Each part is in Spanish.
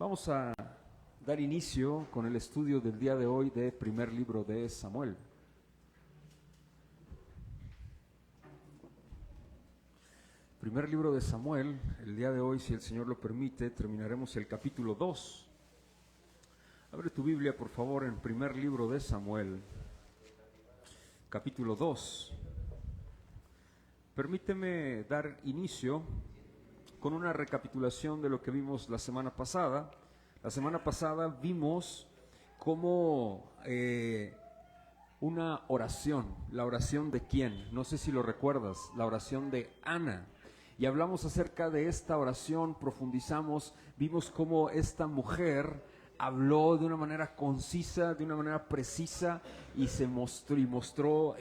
Vamos a dar inicio con el estudio del día de hoy de primer libro de Samuel. Primer libro de Samuel, el día de hoy, si el Señor lo permite, terminaremos el capítulo 2. Abre tu Biblia, por favor, en primer libro de Samuel, capítulo 2. Permíteme dar inicio con una recapitulación de lo que vimos la semana pasada. La semana pasada vimos cómo una oración, la oración de quién, no sé si lo recuerdas, la oración de Ana. Y hablamos acerca de esta oración, profundizamos, vimos cómo esta mujer habló de una manera concisa, de una manera precisa y mostró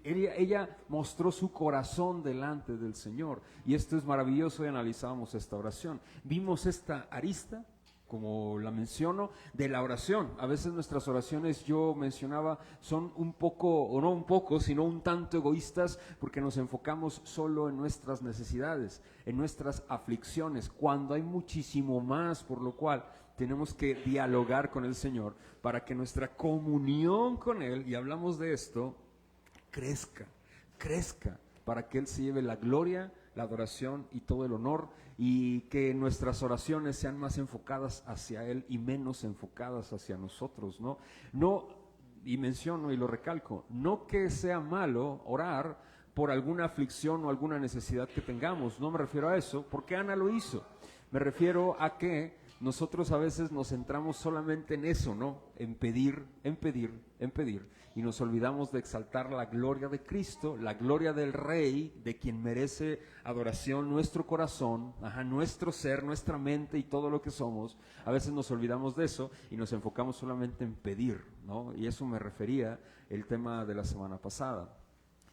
ella mostró su corazón delante del Señor. Y esto es maravilloso y analizamos esta oración. Vimos esta arista, como la menciono, de la oración. A veces nuestras oraciones, yo mencionaba, son un poco, o no un poco, sino un tanto egoístas, porque nos enfocamos solo en nuestras necesidades, en nuestras aflicciones, cuando hay muchísimo más, por lo cual tenemos que dialogar con el Señor para que nuestra comunión con Él, y hablamos de esto, crezca, para que Él se lleve la gloria, la adoración y todo el honor, y que nuestras oraciones sean más enfocadas hacia Él y menos enfocadas hacia nosotros, ¿no? Y menciono y lo recalco, no que sea malo orar por alguna aflicción o alguna necesidad que tengamos, no me refiero a eso, porque Ana lo hizo, me refiero a que nosotros a veces nos centramos solamente en eso, ¿no? En pedir, y nos olvidamos de exaltar la gloria de Cristo, la gloria del Rey, de quien merece adoración nuestro corazón, nuestro ser, nuestra mente y todo lo que somos. A veces nos olvidamos de eso y nos enfocamos solamente en pedir, ¿no? Y eso me refería el tema de la semana pasada.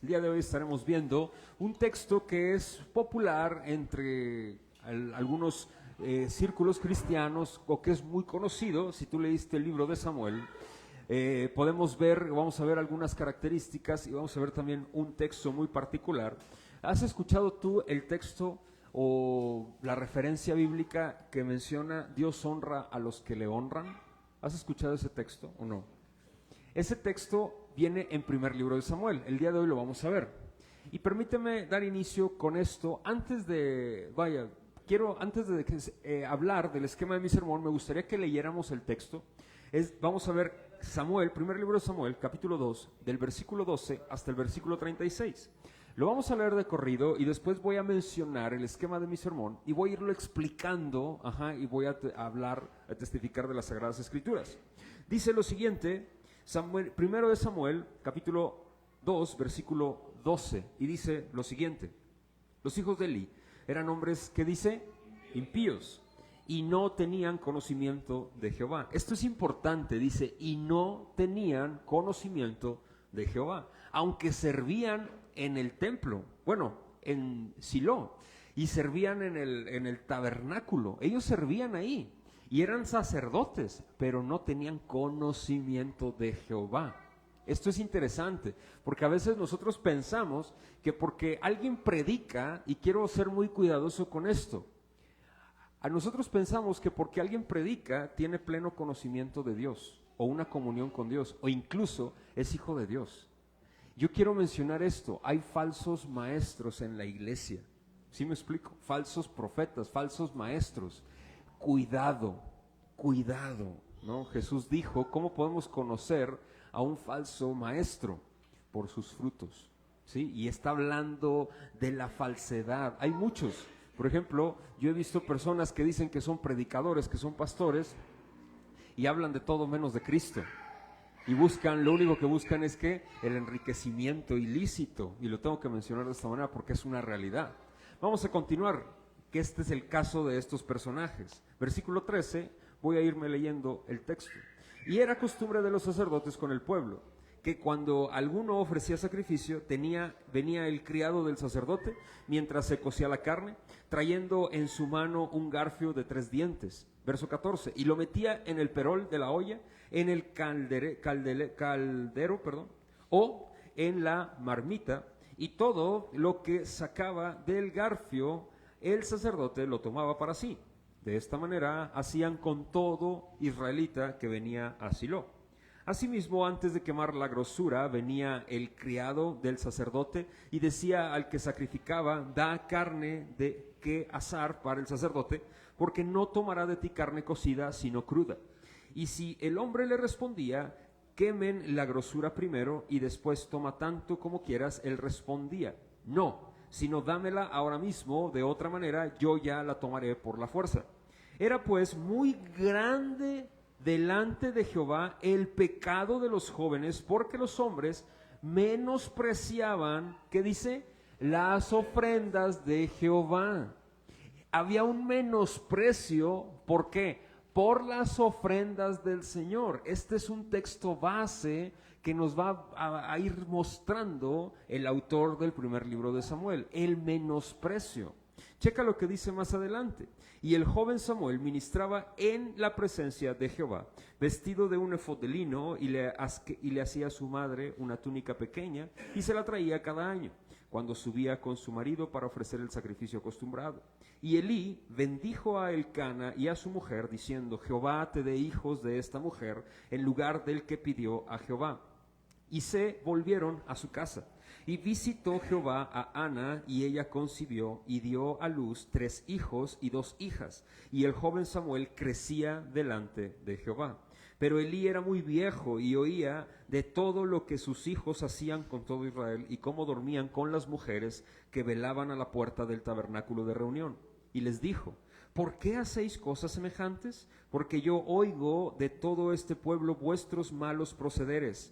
El día de hoy estaremos viendo un texto que es popular entre algunos círculos cristianos, o que es muy conocido. Si tú leíste el libro de Samuel, vamos a ver algunas características y vamos a ver también un texto muy particular. ¿Has escuchado tú el texto o la referencia bíblica que menciona Dios honra a los que le honran? ¿Has escuchado ese texto o no? Ese texto viene en primer libro de Samuel. El día de hoy lo vamos a ver. Y permíteme dar inicio con esto. Antes de hablar del esquema de mi sermón, me gustaría que leyéramos el texto. Vamos a ver Samuel, primer libro de Samuel, capítulo 2, del versículo 12 hasta el versículo 36. Lo vamos a leer de corrido y después voy a mencionar el esquema de mi sermón y voy a irlo explicando, y voy a testificar de las Sagradas Escrituras. Dice lo siguiente, primero de Samuel, capítulo 2, versículo 12, y dice lo siguiente: los hijos de Eli eran hombres, ¿qué dice? Impíos, y no tenían conocimiento de Jehová. Esto es importante, dice, y no tenían conocimiento de Jehová, aunque servían en el templo, en Silo, y servían en el tabernáculo. Ellos servían ahí, y eran sacerdotes, pero no tenían conocimiento de Jehová. Esto es interesante, porque a veces nosotros pensamos que porque alguien predica, y quiero ser muy cuidadoso con esto, nosotros pensamos que porque alguien predica tiene pleno conocimiento de Dios, o una comunión con Dios, o incluso es hijo de Dios. Yo quiero mencionar esto: hay falsos maestros en la iglesia. ¿Sí me explico? Falsos profetas, falsos maestros. Cuidado, ¿no? Jesús dijo, ¿cómo podemos conocer a un falso maestro? Por sus frutos, ¿sí? Y está hablando de la falsedad. Hay muchos. Por ejemplo, yo he visto personas que dicen que son predicadores, que son pastores, y hablan de todo menos de Cristo. Y lo único que buscan es que el enriquecimiento ilícito, y lo tengo que mencionar de esta manera porque es una realidad. Vamos a continuar, que este es el caso de estos personajes. Versículo 13, voy a irme leyendo el texto. Y era costumbre de los sacerdotes con el pueblo, que cuando alguno ofrecía sacrificio, venía el criado del sacerdote, mientras se cocía la carne, trayendo en su mano un garfio de 3 dientes. Verso 14, y lo metía en el perol de la olla, en el caldero, o en la marmita, y todo lo que sacaba del garfio, el sacerdote lo tomaba para sí. De esta manera hacían con todo israelita que venía a Silo. Asimismo, antes de quemar la grosura, venía el criado del sacerdote y decía al que sacrificaba: da carne de que asar para el sacerdote, porque no tomará de ti carne cocida, sino cruda. Y si el hombre le respondía: quemen la grosura primero y después toma tanto como quieras, él respondía: no, sino dámela ahora mismo, de otra manera yo ya la tomaré por la fuerza. Era pues muy grande delante de Jehová el pecado de los jóvenes, porque los hombres menospreciaban, ¿qué dice? Las ofrendas de Jehová. Había un menosprecio, ¿por qué? Por las ofrendas del Señor. Este es un texto base que nos va a ir mostrando el autor del primer libro de Samuel, el menosprecio. Checa lo que dice más adelante. Y el joven Samuel ministraba en la presencia de Jehová, vestido de un efod de lino, y le hacía a su madre una túnica pequeña, y se la traía cada año, cuando subía con su marido para ofrecer el sacrificio acostumbrado. Y Elí bendijo a Elcana y a su mujer, diciendo: Jehová te dé hijos de esta mujer, en lugar del que pidió a Jehová. Y se volvieron a su casa. Y visitó Jehová a Ana, y ella concibió y dio a luz 3 hijos y 2 hijas. Y el joven Samuel crecía delante de Jehová. Pero Elí era muy viejo y oía de todo lo que sus hijos hacían con todo Israel, y cómo dormían con las mujeres que velaban a la puerta del tabernáculo de reunión. Y les dijo: ¿por qué hacéis cosas semejantes? Porque yo oigo de todo este pueblo vuestros malos procederes.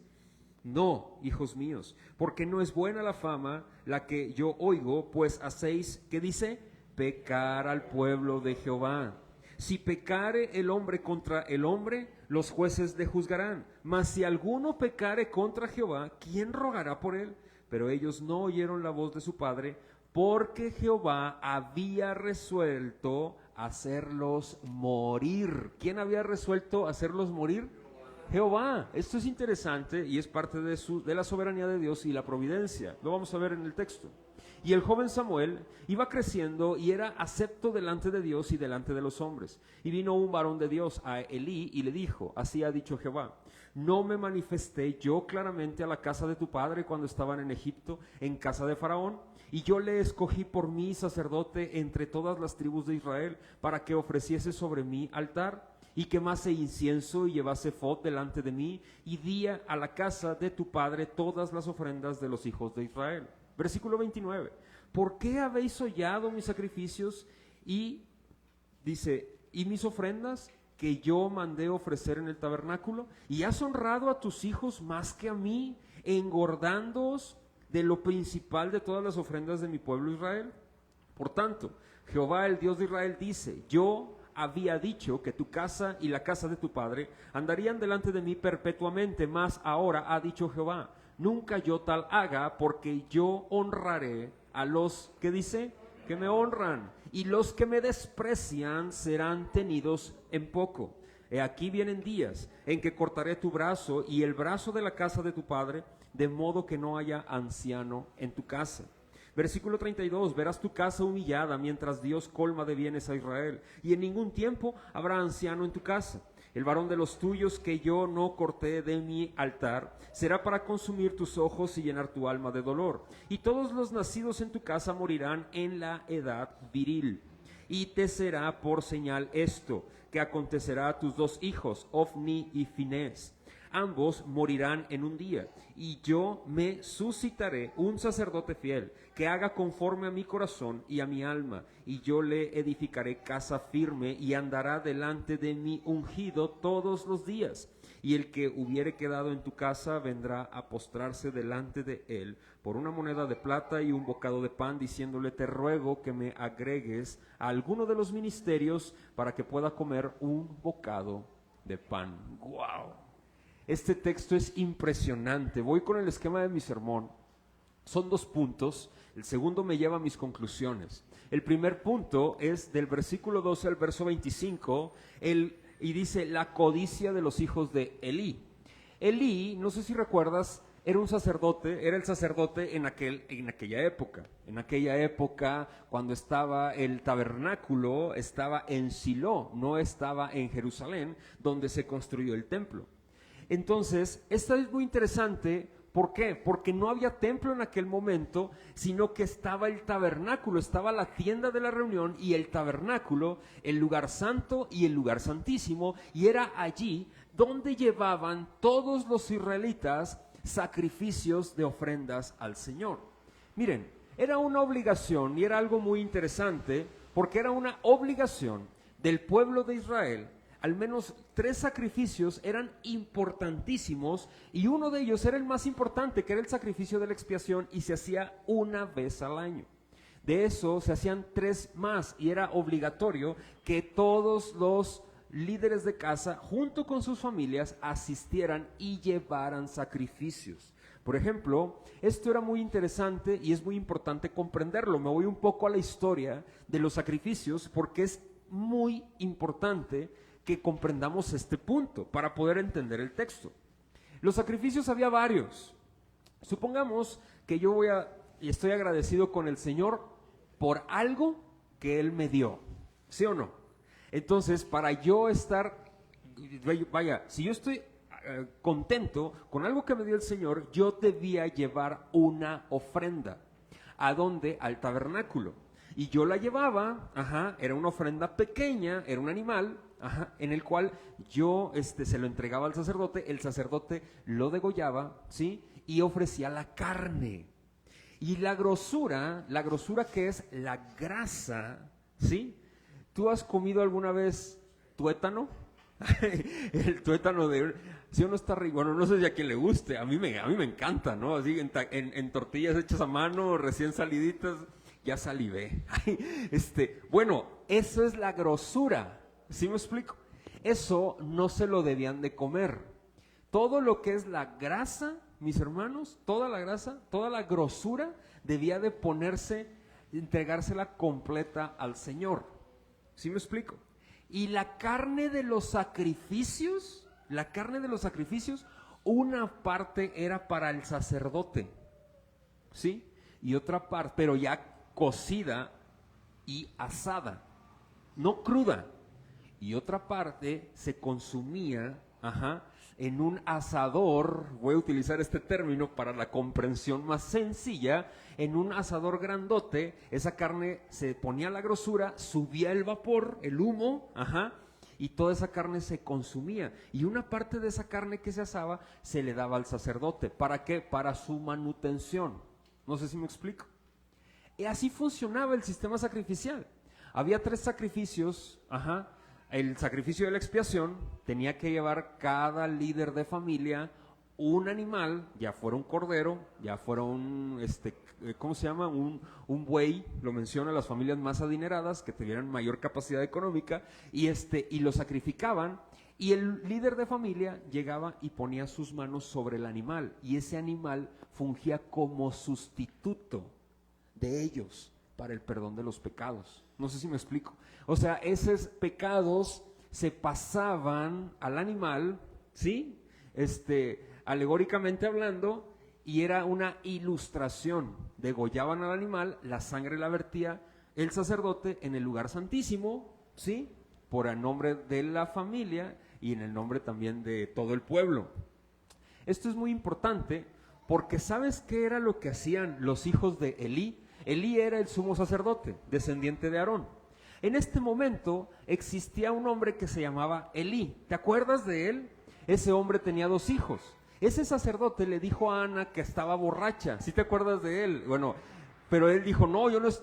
No, hijos míos, porque no es buena la fama la que yo oigo, pues hacéis, ¿qué dice? Pecar al pueblo de Jehová. Si pecare el hombre contra el hombre, los jueces le juzgarán. Mas si alguno pecare contra Jehová, ¿quién rogará por él? Pero ellos no oyeron la voz de su padre, porque Jehová había resuelto hacerlos morir. ¿Quién había resuelto hacerlos morir? Jehová. Esto es interesante y es parte de la soberanía de Dios y la providencia. Lo vamos a ver en el texto. Y el joven Samuel iba creciendo y era acepto delante de Dios y delante de los hombres. Y vino un varón de Dios a Elí y le dijo: así ha dicho Jehová: ¿no me manifesté yo claramente a la casa de tu padre cuando estaban en Egipto, en casa de Faraón? Y yo le escogí por mí sacerdote entre todas las tribus de Israel, para que ofreciese sobre mí altar, y quemase incienso y llevase efod delante de mí, y di a la casa de tu padre todas las ofrendas de los hijos de Israel. Versículo 29. ¿Por qué habéis hollado mis sacrificios y mis ofrendas que yo mandé ofrecer en el tabernáculo? Y has honrado a tus hijos más que a mí, engordándoos de lo principal de todas las ofrendas de mi pueblo Israel. Por tanto, Jehová, el Dios de Israel, dice: yo había dicho que tu casa y la casa de tu padre andarían delante de mí perpetuamente, mas ahora ha dicho Jehová: nunca yo tal haga, porque yo honraré a los que dice que me honran, y los que me desprecian serán tenidos en poco. He aquí vienen días en que cortaré tu brazo y el brazo de la casa de tu padre, de modo que no haya anciano en tu casa. Versículo 32, verás tu casa humillada mientras Dios colma de bienes a Israel, y en ningún tiempo habrá anciano en tu casa. El varón de los tuyos que yo no corté de mi altar será para consumir tus ojos y llenar tu alma de dolor. Y todos los nacidos en tu casa morirán en la edad viril. Y te será por señal esto, que acontecerá a tus 2 hijos, Ofni y Finés. Ambos morirán en un día, y yo me suscitaré un sacerdote fiel, que haga conforme a mi corazón y a mi alma, y yo le edificaré casa firme, y andará delante de mi ungido todos los días. Y el que hubiere quedado en tu casa vendrá a postrarse delante de él por una moneda de plata y un bocado de pan, diciéndole: te ruego que me agregues a alguno de los ministerios para que pueda comer un bocado de pan. ¡Wow! Este texto es impresionante. Voy con el esquema de mi sermón. Son 2 puntos. El segundo me lleva a mis conclusiones. El primer punto es del versículo 12 al verso 25, y dice: la codicia de los hijos de Elí. Elí, no sé si recuerdas, era un sacerdote, era el sacerdote en aquella época. En aquella época, cuando estaba el tabernáculo, estaba en Silo, no estaba en Jerusalén, donde se construyó el templo. Entonces, esto es muy interesante. ¿Por qué? Porque no había templo en aquel momento, sino que estaba el tabernáculo, estaba la tienda de la reunión y el tabernáculo, el lugar santo y el lugar santísimo, y era allí donde llevaban todos los israelitas sacrificios de ofrendas al Señor. Miren, era una obligación y era algo muy interesante, porque era una obligación del pueblo de Israel. Al menos 3 sacrificios eran importantísimos y uno de ellos era el más importante, que era el sacrificio de la expiación, y se hacía una vez al año. De eso se hacían 3 más y era obligatorio que todos los líderes de casa, junto con sus familias, asistieran y llevaran sacrificios. Por ejemplo, esto era muy interesante y es muy importante comprenderlo. Me voy un poco a la historia de los sacrificios porque es muy importante que comprendamos este punto para poder entender el texto. Los sacrificios había varios. Supongamos que yo y estoy agradecido con el Señor por algo que Él me dio, ¿sí o no? Entonces, para yo estar, si yo estoy contento con algo que me dio el Señor, yo debía llevar una ofrenda. ¿A dónde? Al tabernáculo. Y yo la llevaba, era una ofrenda pequeña, era un animal, en el cual yo se lo entregaba al sacerdote, el sacerdote lo degollaba, ¿sí? Y ofrecía la carne. Y la grosura que es la grasa, ¿sí? ¿Tú has comido alguna vez tuétano? El tuétano ¿sí o no está rico? Bueno, no sé si a quién le guste, a mí me encanta, ¿no? Así en tortillas hechas a mano, recién saliditas, ya salivé. Bueno, eso es la grosura. ¿Sí me explico? Eso no se lo debían de comer. Todo lo que es la grasa, mis hermanos, toda la grasa, toda la grosura debía de entregársela completa al Señor. ¿Sí me explico? Y la carne de los sacrificios, una parte era para el sacerdote, ¿sí? Y otra parte, pero ya cocida y asada, no cruda. Y otra parte se consumía, en un asador, voy a utilizar este término para la comprensión más sencilla, en un asador grandote. Esa carne se ponía la grosura, subía el vapor, el humo, y toda esa carne se consumía. Y una parte de esa carne que se asaba se le daba al sacerdote. ¿Para qué? Para su manutención. No sé si me explico. Y así funcionaba el sistema sacrificial. Había 3 sacrificios, El sacrificio de la expiación, tenía que llevar cada líder de familia un animal, ya fuera un cordero, ya fuera un, ¿cómo se llama? Un buey, lo mencionan las familias más adineradas, que tuvieran mayor capacidad económica, y lo sacrificaban, y el líder de familia llegaba y ponía sus manos sobre el animal, y ese animal fungía como sustituto de ellos para el perdón de los pecados. No sé si me explico. O sea, esos pecados se pasaban al animal, ¿sí? Alegóricamente hablando, y era una ilustración. Degollaban al animal, la sangre la vertía el sacerdote en el lugar santísimo, ¿sí? Por el nombre de la familia y en el nombre también de todo el pueblo. Esto es muy importante porque ¿sabes qué era lo que hacían los hijos de Elí? Elí era el sumo sacerdote, descendiente de Aarón. En este momento existía un hombre que se llamaba Elí. ¿Te acuerdas de él? Ese hombre tenía 2 hijos. Ese sacerdote le dijo a Ana que estaba borracha. ¿Sí te acuerdas de él? Bueno, pero él dijo,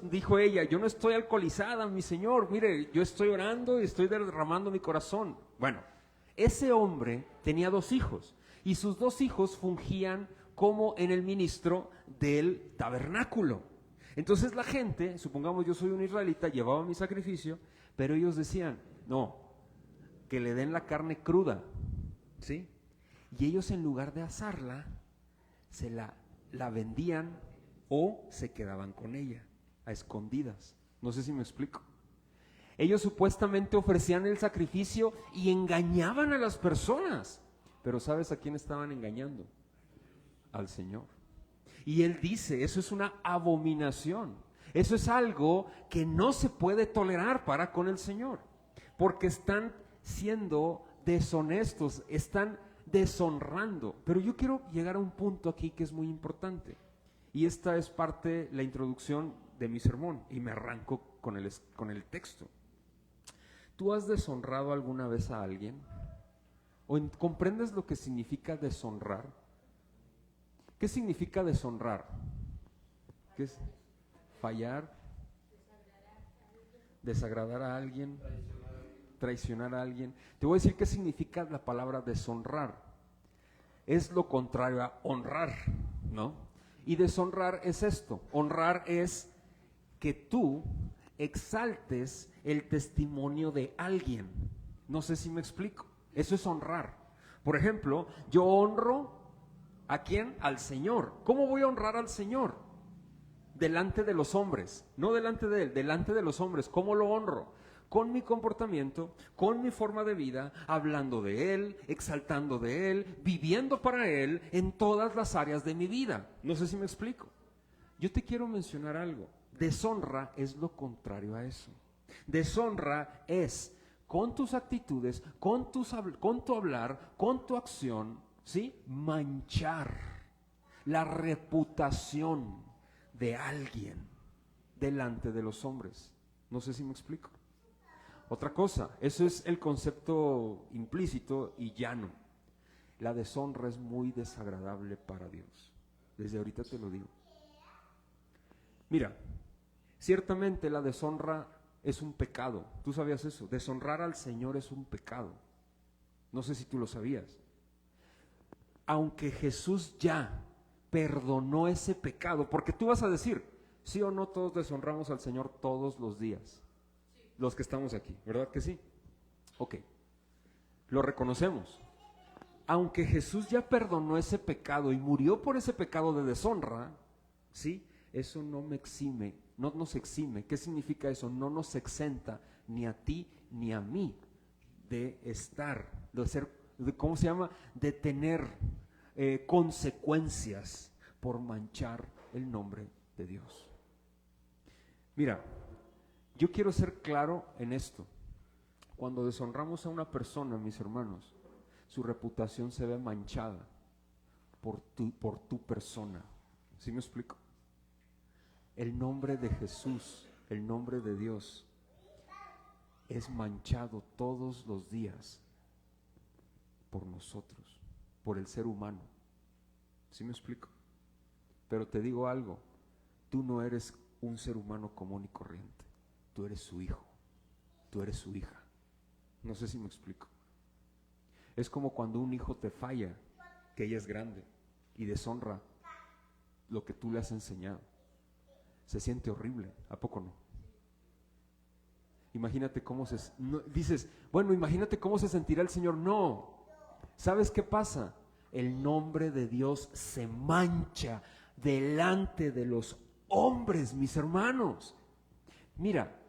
dijo ella, yo no estoy alcoholizada, mi señor. Mire, yo estoy orando y estoy derramando mi corazón. Bueno, ese hombre tenía 2 hijos y sus 2 hijos fungían como en el ministro del tabernáculo. Entonces la gente, supongamos yo soy un israelita, llevaba mi sacrificio, pero ellos decían, no, que le den la carne cruda, ¿sí? Y ellos en lugar de asarla, se la vendían o se quedaban con ella, a escondidas. No sé si me explico. Ellos supuestamente ofrecían el sacrificio y engañaban a las personas, pero ¿sabes a quién estaban engañando? al Señor. Y Él dice, eso es una abominación. Eso es algo que no se puede tolerar para con el Señor, porque están siendo deshonestos, están deshonrando. Pero yo quiero llegar a un punto aquí que es muy importante, y esta es parte, la introducción de mi sermón, y me arranco con el texto. ¿Tú has deshonrado alguna vez a alguien? ¿O comprendes lo que significa deshonrar? ¿Qué significa deshonrar? ¿Qué es? Fallar, desagradar a alguien, traicionar a alguien. Te voy a decir qué significa la palabra deshonrar. Es lo contrario a honrar, ¿no? Y deshonrar es esto. Honrar es que tú exaltes el testimonio de alguien. No sé si me explico. Eso es honrar. Por ejemplo, yo honro ¿a quién? Al Señor. ¿Cómo voy a honrar al Señor? Delante de los hombres, no delante de Él, delante de los hombres. ¿Cómo lo honro? Con mi comportamiento, con mi forma de vida, hablando de Él, exaltando de Él, viviendo para Él en todas las áreas de mi vida. No sé si me explico. Yo te quiero mencionar algo. Deshonra es lo contrario a eso. Deshonra es con tus actitudes, con tu hablar, con tu acción, ¿sí? Manchar la reputación de alguien delante de los hombres. No sé si me explico. Otra cosa, eso es el concepto implícito y llano. La deshonra es muy desagradable para Dios. Desde ahorita te lo digo. Mira, ciertamente la deshonra es un pecado. ¿Tú sabías eso? Deshonrar al Señor es un pecado. No sé si tú lo sabías. Aunque Jesús ya perdonó ese pecado, porque tú vas a decir, sí o no todos deshonramos al Señor todos los días, los que estamos aquí, ¿verdad que sí? Ok, lo reconocemos. Aunque Jesús ya perdonó ese pecado y murió por ese pecado de deshonra, ¿sí? Eso no me exime, no nos exime. ¿Qué significa eso? No nos exenta ni a ti ni a mí de estar, de ser, ¿cómo se llama? De tener consecuencias por manchar el nombre de Dios. Mira, yo quiero ser claro en esto. Cuando deshonramos a una persona, mis hermanos, su reputación se ve manchada por tu persona. ¿Sí me explico? El nombre de Jesús, el nombre de Dios, es manchado todos los días por nosotros, por el ser humano. ¿Sí me explico? Pero te digo algo, tú no eres un ser humano común y corriente, tú eres su hijo, tú eres su hija. No sé si me explico. Es como cuando un hijo te falla, que ella es grande y deshonra lo que tú le has enseñado. Se siente horrible, ¿a poco no? Imagínate cómo dices, bueno, imagínate cómo se sentirá el Señor. No, ¿sabes qué pasa? El nombre de Dios se mancha delante de los hombres, mis hermanos. Mira,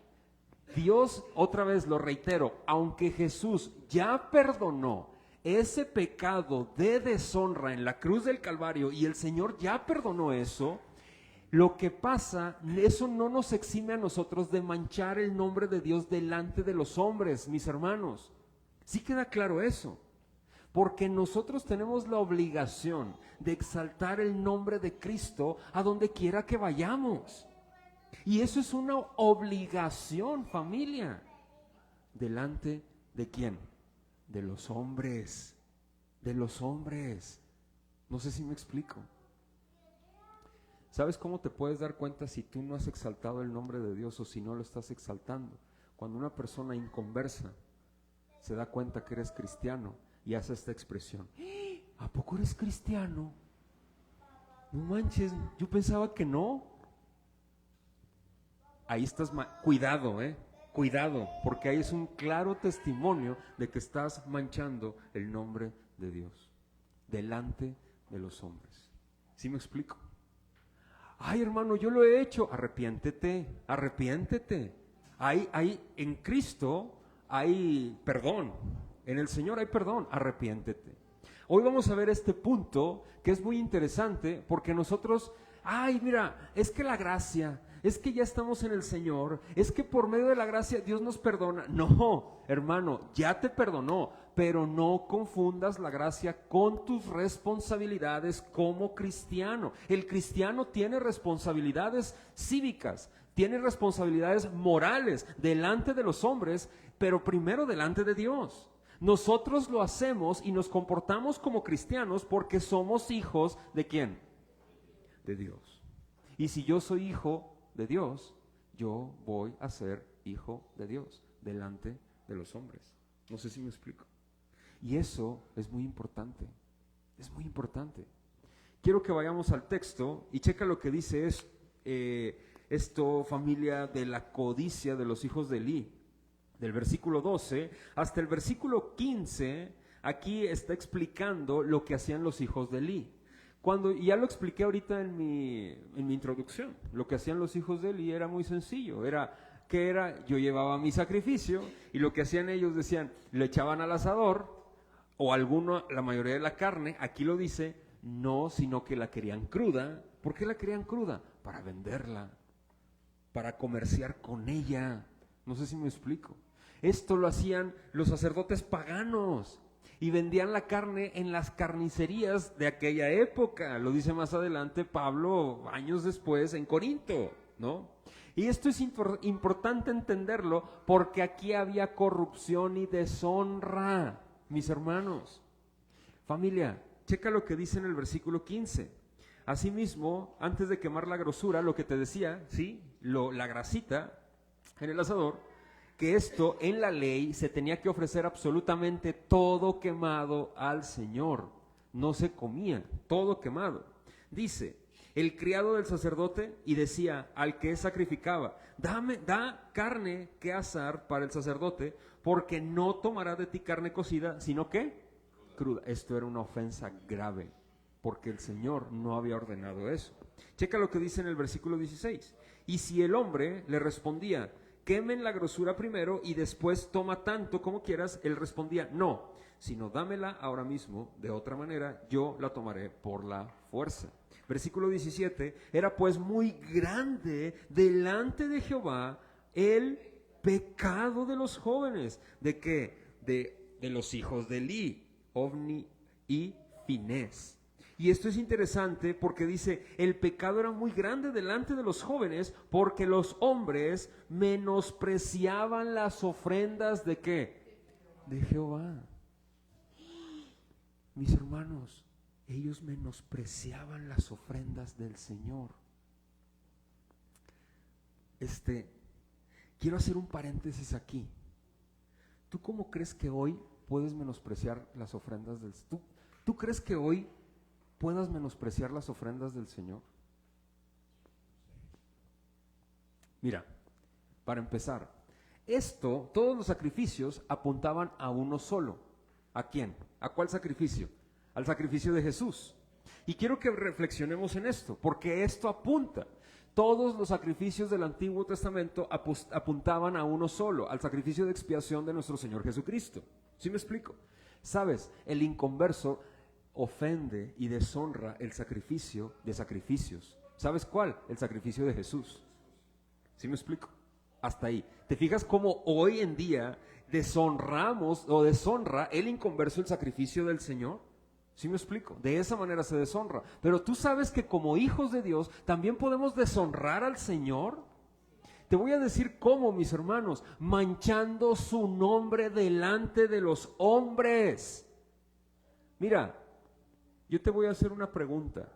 Dios, otra vez lo reitero, aunque Jesús ya perdonó ese pecado de deshonra en la cruz del Calvario y el Señor ya perdonó eso, lo que pasa, eso no nos exime a nosotros de manchar el nombre de Dios delante de los hombres, mis hermanos. ¿Sí queda claro eso? Porque nosotros tenemos la obligación de exaltar el nombre de Cristo a donde quiera que vayamos. Y eso es una obligación, familia. ¿Delante de quién? De los hombres. De los hombres. No sé si me explico. ¿Sabes cómo te puedes dar cuenta si tú no has exaltado el nombre de Dios o si no lo estás exaltando? Cuando una persona inconversa se da cuenta que eres cristiano y hace esta expresión: ¿a poco eres cristiano? No manches, yo pensaba que no. Ahí estás, cuidado, cuidado, porque ahí es un claro testimonio de que estás manchando el nombre de Dios delante de los hombres. ¿Sí me explico? Ay, hermano, yo lo he hecho. Arrepiéntete, arrepiéntete. Hay en Cristo hay perdón. En el Señor hay perdón. Arrepiéntete. Hoy vamos a ver este punto que es muy interesante porque nosotros, mira, es que la gracia, es que ya estamos en el Señor, es que por medio de la gracia Dios nos perdona. No, hermano, ya te perdonó, pero no confundas la gracia con tus responsabilidades como cristiano. El cristiano tiene responsabilidades cívicas, tiene responsabilidades morales delante de los hombres, pero primero delante de Dios. Nosotros lo hacemos y nos comportamos como cristianos porque somos hijos ¿de quién? De Dios. Y si yo soy hijo de Dios, yo voy a ser hijo de Dios delante de los hombres. No sé si me explico. Y eso es muy importante. Es muy importante. Quiero que vayamos al texto y checa lo que dice esto, familia, de la codicia de los hijos de Elí. Del versículo 12 hasta el versículo 15, aquí está explicando lo que hacían los hijos de Elí. Y ya lo expliqué ahorita en mi introducción, lo que hacían los hijos de Elí era muy sencillo, yo llevaba mi sacrificio y lo que hacían ellos decían, lo echaban al asador o la mayoría de la carne, aquí lo dice, no, sino que la querían cruda. ¿Por qué la querían cruda? Para venderla, para comerciar con ella. No sé si me explico. Esto lo hacían los sacerdotes paganos y vendían la carne en las carnicerías de aquella época. Lo dice más adelante Pablo años después en Corinto, ¿no? Y esto es importante entenderlo porque aquí había corrupción y deshonra, mis hermanos. Familia, checa lo que dice en el versículo 15. Asimismo, antes de quemar la grosura, lo que te decía, ¿sí? La grasita en el asador, que esto en la ley se tenía que ofrecer absolutamente todo quemado al Señor. No se comía, todo quemado. Dice, el criado del sacerdote y decía al que sacrificaba, da carne que asar para el sacerdote, porque no tomará de ti carne cocida, sino que cruda. Esto era una ofensa grave, porque el Señor no había ordenado eso. Checa lo que dice en el versículo 16. Y si el hombre le respondía, quemen la grosura primero y después toma tanto como quieras, él respondía, no, sino dámela ahora mismo, de otra manera yo la tomaré por la fuerza. Versículo 17, era pues muy grande delante de Jehová el pecado de los jóvenes. ¿De qué? De los hijos de Elí, Ofni y Finés. Y esto es interesante porque dice, el pecado era muy grande delante de los jóvenes porque los hombres menospreciaban las ofrendas ¿de qué? De Jehová. Mis hermanos, ellos menospreciaban las ofrendas del Señor. Quiero hacer un paréntesis aquí. ¿Tú cómo crees que hoy puedes menospreciar las ofrendas del Señor? ¿Tú crees que hoy puedas menospreciar las ofrendas del Señor? Mira, para empezar, todos los sacrificios apuntaban a uno solo. ¿A quién? ¿A cuál sacrificio? Al sacrificio de Jesús. Y quiero que reflexionemos en esto, porque esto apunta. Todos los sacrificios del Antiguo Testamento apuntaban a uno solo, al sacrificio de expiación de nuestro Señor Jesucristo. ¿Sí me explico? ¿Sabes? El inconverso ofende y deshonra el sacrificio de sacrificios. ¿Sabes cuál? El sacrificio de Jesús. ¿Sí me explico? Hasta ahí. ¿Te fijas cómo hoy en día deshonramos o deshonra el inconverso el sacrificio del Señor? ¿Sí me explico? De esa manera se deshonra. Pero tú sabes que como hijos de Dios también podemos deshonrar al Señor. Te voy a decir cómo, mis hermanos, manchando su nombre delante de los hombres. Mira, yo te voy a hacer una pregunta.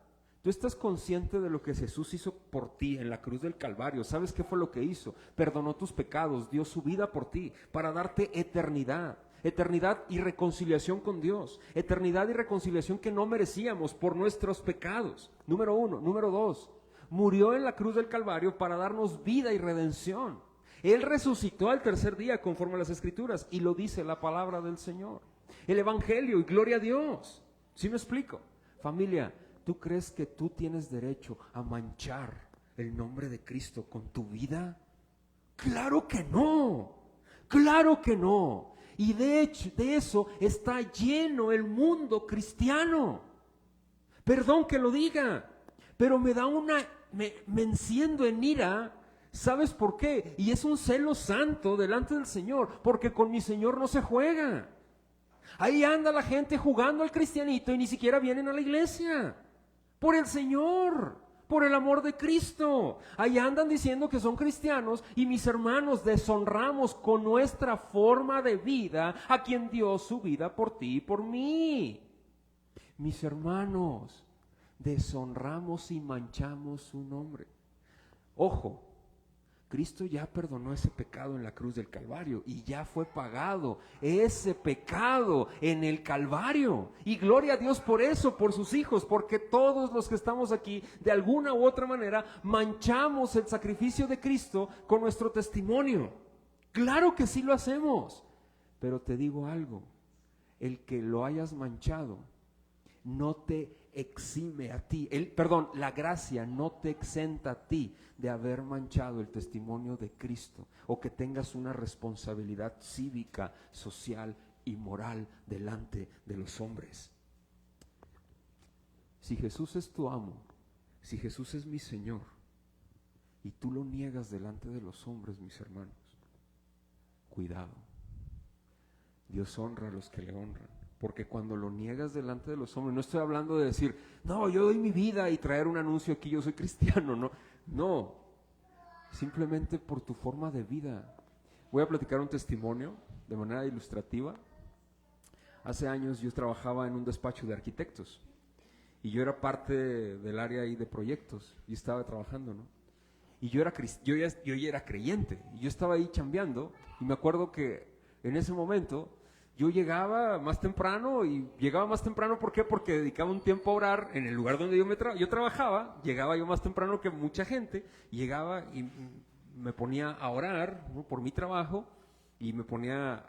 ¿Tú estás consciente de lo que Jesús hizo por ti en la cruz del Calvario? ¿Sabes qué fue lo que hizo? Perdonó tus pecados, dio su vida por ti para darte eternidad. Eternidad y reconciliación con Dios. Eternidad y reconciliación que no merecíamos por nuestros pecados. Número 1. Número 2. Murió en la cruz del Calvario para darnos vida y redención. Él resucitó al tercer día conforme a las Escrituras y lo dice la palabra del Señor. El Evangelio y gloria a Dios. ¿Sí me explico? Familia, ¿tú crees que tú tienes derecho a manchar el nombre de Cristo con tu vida? ¡Claro que no! ¡Claro que no! Y de hecho, de eso está lleno el mundo cristiano. Perdón que lo diga, pero me enciendo en ira. ¿Sabes por qué? Y es un celo santo delante del Señor, porque con mi Señor no se juega. Ahí anda la gente jugando al cristianito y ni siquiera vienen a la iglesia. Por el Señor, por el amor de Cristo. Ahí andan diciendo que son cristianos y mis hermanos deshonramos con nuestra forma de vida a quien dio su vida por ti y por mí. Mis hermanos, deshonramos y manchamos su nombre. Ojo, Cristo ya perdonó ese pecado en la cruz del Calvario y ya fue pagado ese pecado en el Calvario. Y gloria a Dios por eso, por sus hijos, porque todos los que estamos aquí, de alguna u otra manera, manchamos el sacrificio de Cristo con nuestro testimonio. Claro que sí lo hacemos, pero te digo algo, el que lo hayas manchado no te exime a ti, la gracia no te exenta a ti de haber manchado el testimonio de Cristo o que tengas una responsabilidad cívica, social y moral delante de los hombres. Si Jesús es tu amo, si Jesús es mi Señor y tú lo niegas delante de los hombres, mis hermanos, cuidado. Dios honra a los que le honran. Porque cuando lo niegas delante de los hombres, no estoy hablando de decir, no, yo doy mi vida y traer un anuncio aquí, yo soy cristiano, no, simplemente por tu forma de vida. Voy a platicar un testimonio de manera ilustrativa. Hace años yo trabajaba en un despacho de arquitectos y yo era parte del área ahí de proyectos y estaba trabajando, ¿no? Y yo ya era creyente y yo estaba ahí chambeando y me acuerdo que en ese momento yo llegaba más temprano ¿por qué? Porque dedicaba un tiempo a orar en el lugar donde yo trabajaba, llegaba yo más temprano que mucha gente, llegaba y me ponía a orar, ¿no?, por mi trabajo y me ponía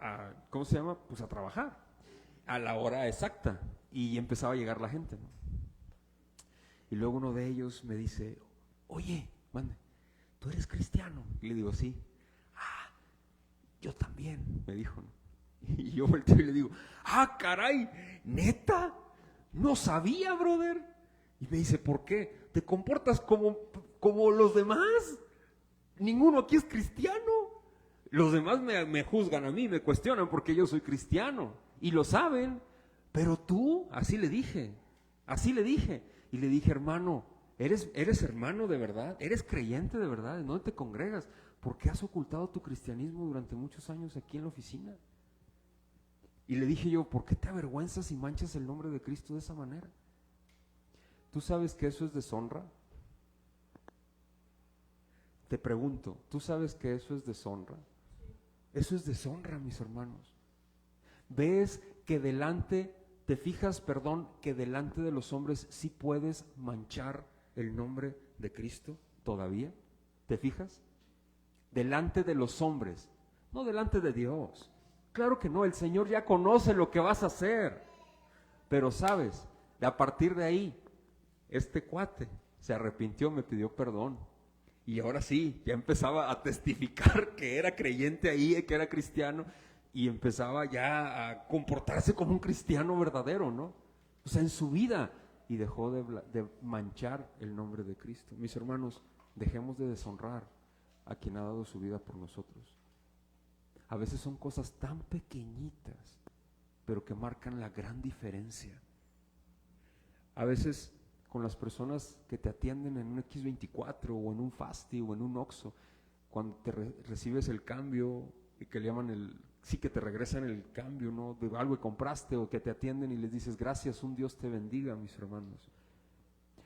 pues a trabajar a la hora exacta y empezaba a llegar la gente, ¿no? Y luego uno de ellos me dice, oye, mande, ¿tú eres cristiano? Y le digo, sí. Ah, yo también, me dijo, ¿no? Y yo volteo y le digo, ah, caray, ¿neta? No sabía, brother. Y me dice, ¿por qué? ¿Te comportas como los demás? Ninguno aquí es cristiano. Los demás me juzgan a mí, me cuestionan porque yo soy cristiano. Y lo saben. Pero tú, así le dije. Y le dije, hermano, ¿eres hermano de verdad? ¿Eres creyente de verdad? ¿En dónde te congregas? ¿Por qué has ocultado tu cristianismo durante muchos años aquí en la oficina? Y le dije yo, ¿por qué te avergüenzas y manchas el nombre de Cristo de esa manera? ¿Tú sabes que eso es deshonra? Te pregunto, ¿tú sabes que eso es deshonra? Eso es deshonra, mis hermanos. ¿Ves que te fijas, que delante de los hombres sí puedes manchar el nombre de Cristo todavía? ¿Te fijas? Delante de los hombres, no delante de Dios. Claro que no, el Señor ya conoce lo que vas a hacer. Pero sabes, a partir de ahí, este cuate se arrepintió, me pidió perdón. Y ahora sí, ya empezaba a testificar que era creyente ahí, que era cristiano. Y empezaba ya a comportarse como un cristiano verdadero, ¿no? O sea, en su vida. Y dejó de manchar el nombre de Cristo. Mis hermanos, dejemos de deshonrar a quien ha dado su vida por nosotros. A veces son cosas tan pequeñitas, pero que marcan la gran diferencia. A veces con las personas que te atienden en un X24 o en un Fasti o en un Oxxo, cuando te recibes el cambio y que le llaman que te regresan el cambio, ¿no?, de algo que compraste, o que te atienden y les dices gracias, un Dios te bendiga, mis hermanos.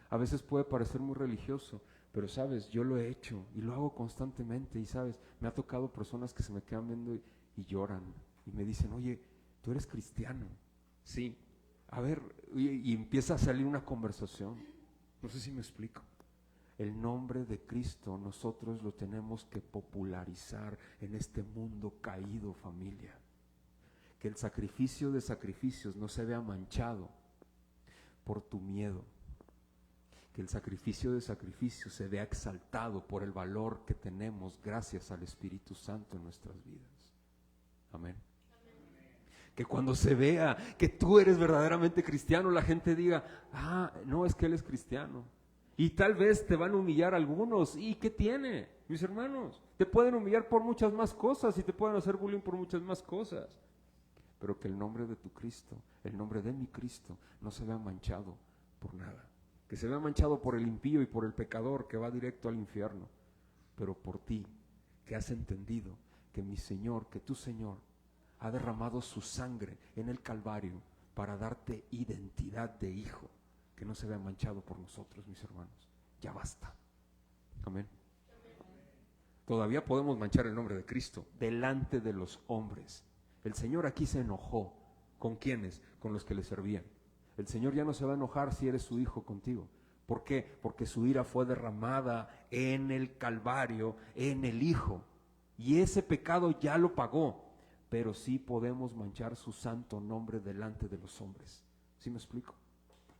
A veces puede parecer muy religioso, pero sabes, yo lo he hecho y lo hago constantemente y sabes, me ha tocado personas que se me quedan viendo y lloran y me dicen, oye, ¿tú eres cristiano? Sí. A ver, y empieza a salir una conversación. No sé si me explico. El nombre de Cristo nosotros lo tenemos que popularizar en este mundo caído, familia. Que el sacrificio de sacrificios no se vea manchado por tu miedo. Que el sacrificio de sacrificios se vea exaltado por el valor que tenemos gracias al Espíritu Santo en nuestras vidas. Amén. Que cuando se vea que tú eres verdaderamente cristiano, la gente diga, no, es que él es cristiano. Y tal vez te van a humillar algunos. ¿Y qué tiene, mis hermanos? Te pueden humillar por muchas más cosas y te pueden hacer bullying por muchas más cosas. Pero que el nombre de tu Cristo, el nombre de mi Cristo, no se vea manchado por nada. Que se vea manchado por el impío y por el pecador que va directo al infierno. Pero por ti, que has entendido que mi Señor, que tu Señor, ha derramado su sangre en el Calvario para darte identidad de hijo, que no se vea manchado por nosotros, mis hermanos. Ya basta. Amén. Todavía podemos manchar el nombre de Cristo delante de los hombres. El Señor aquí se enojó. ¿Con quiénes? Con los que le servían. El Señor ya no se va a enojar si eres su hijo contigo. ¿Por qué? Porque su ira fue derramada en el Calvario, en el Hijo. Y ese pecado ya lo pagó. Pero sí podemos manchar su santo nombre delante de los hombres. ¿Sí me explico?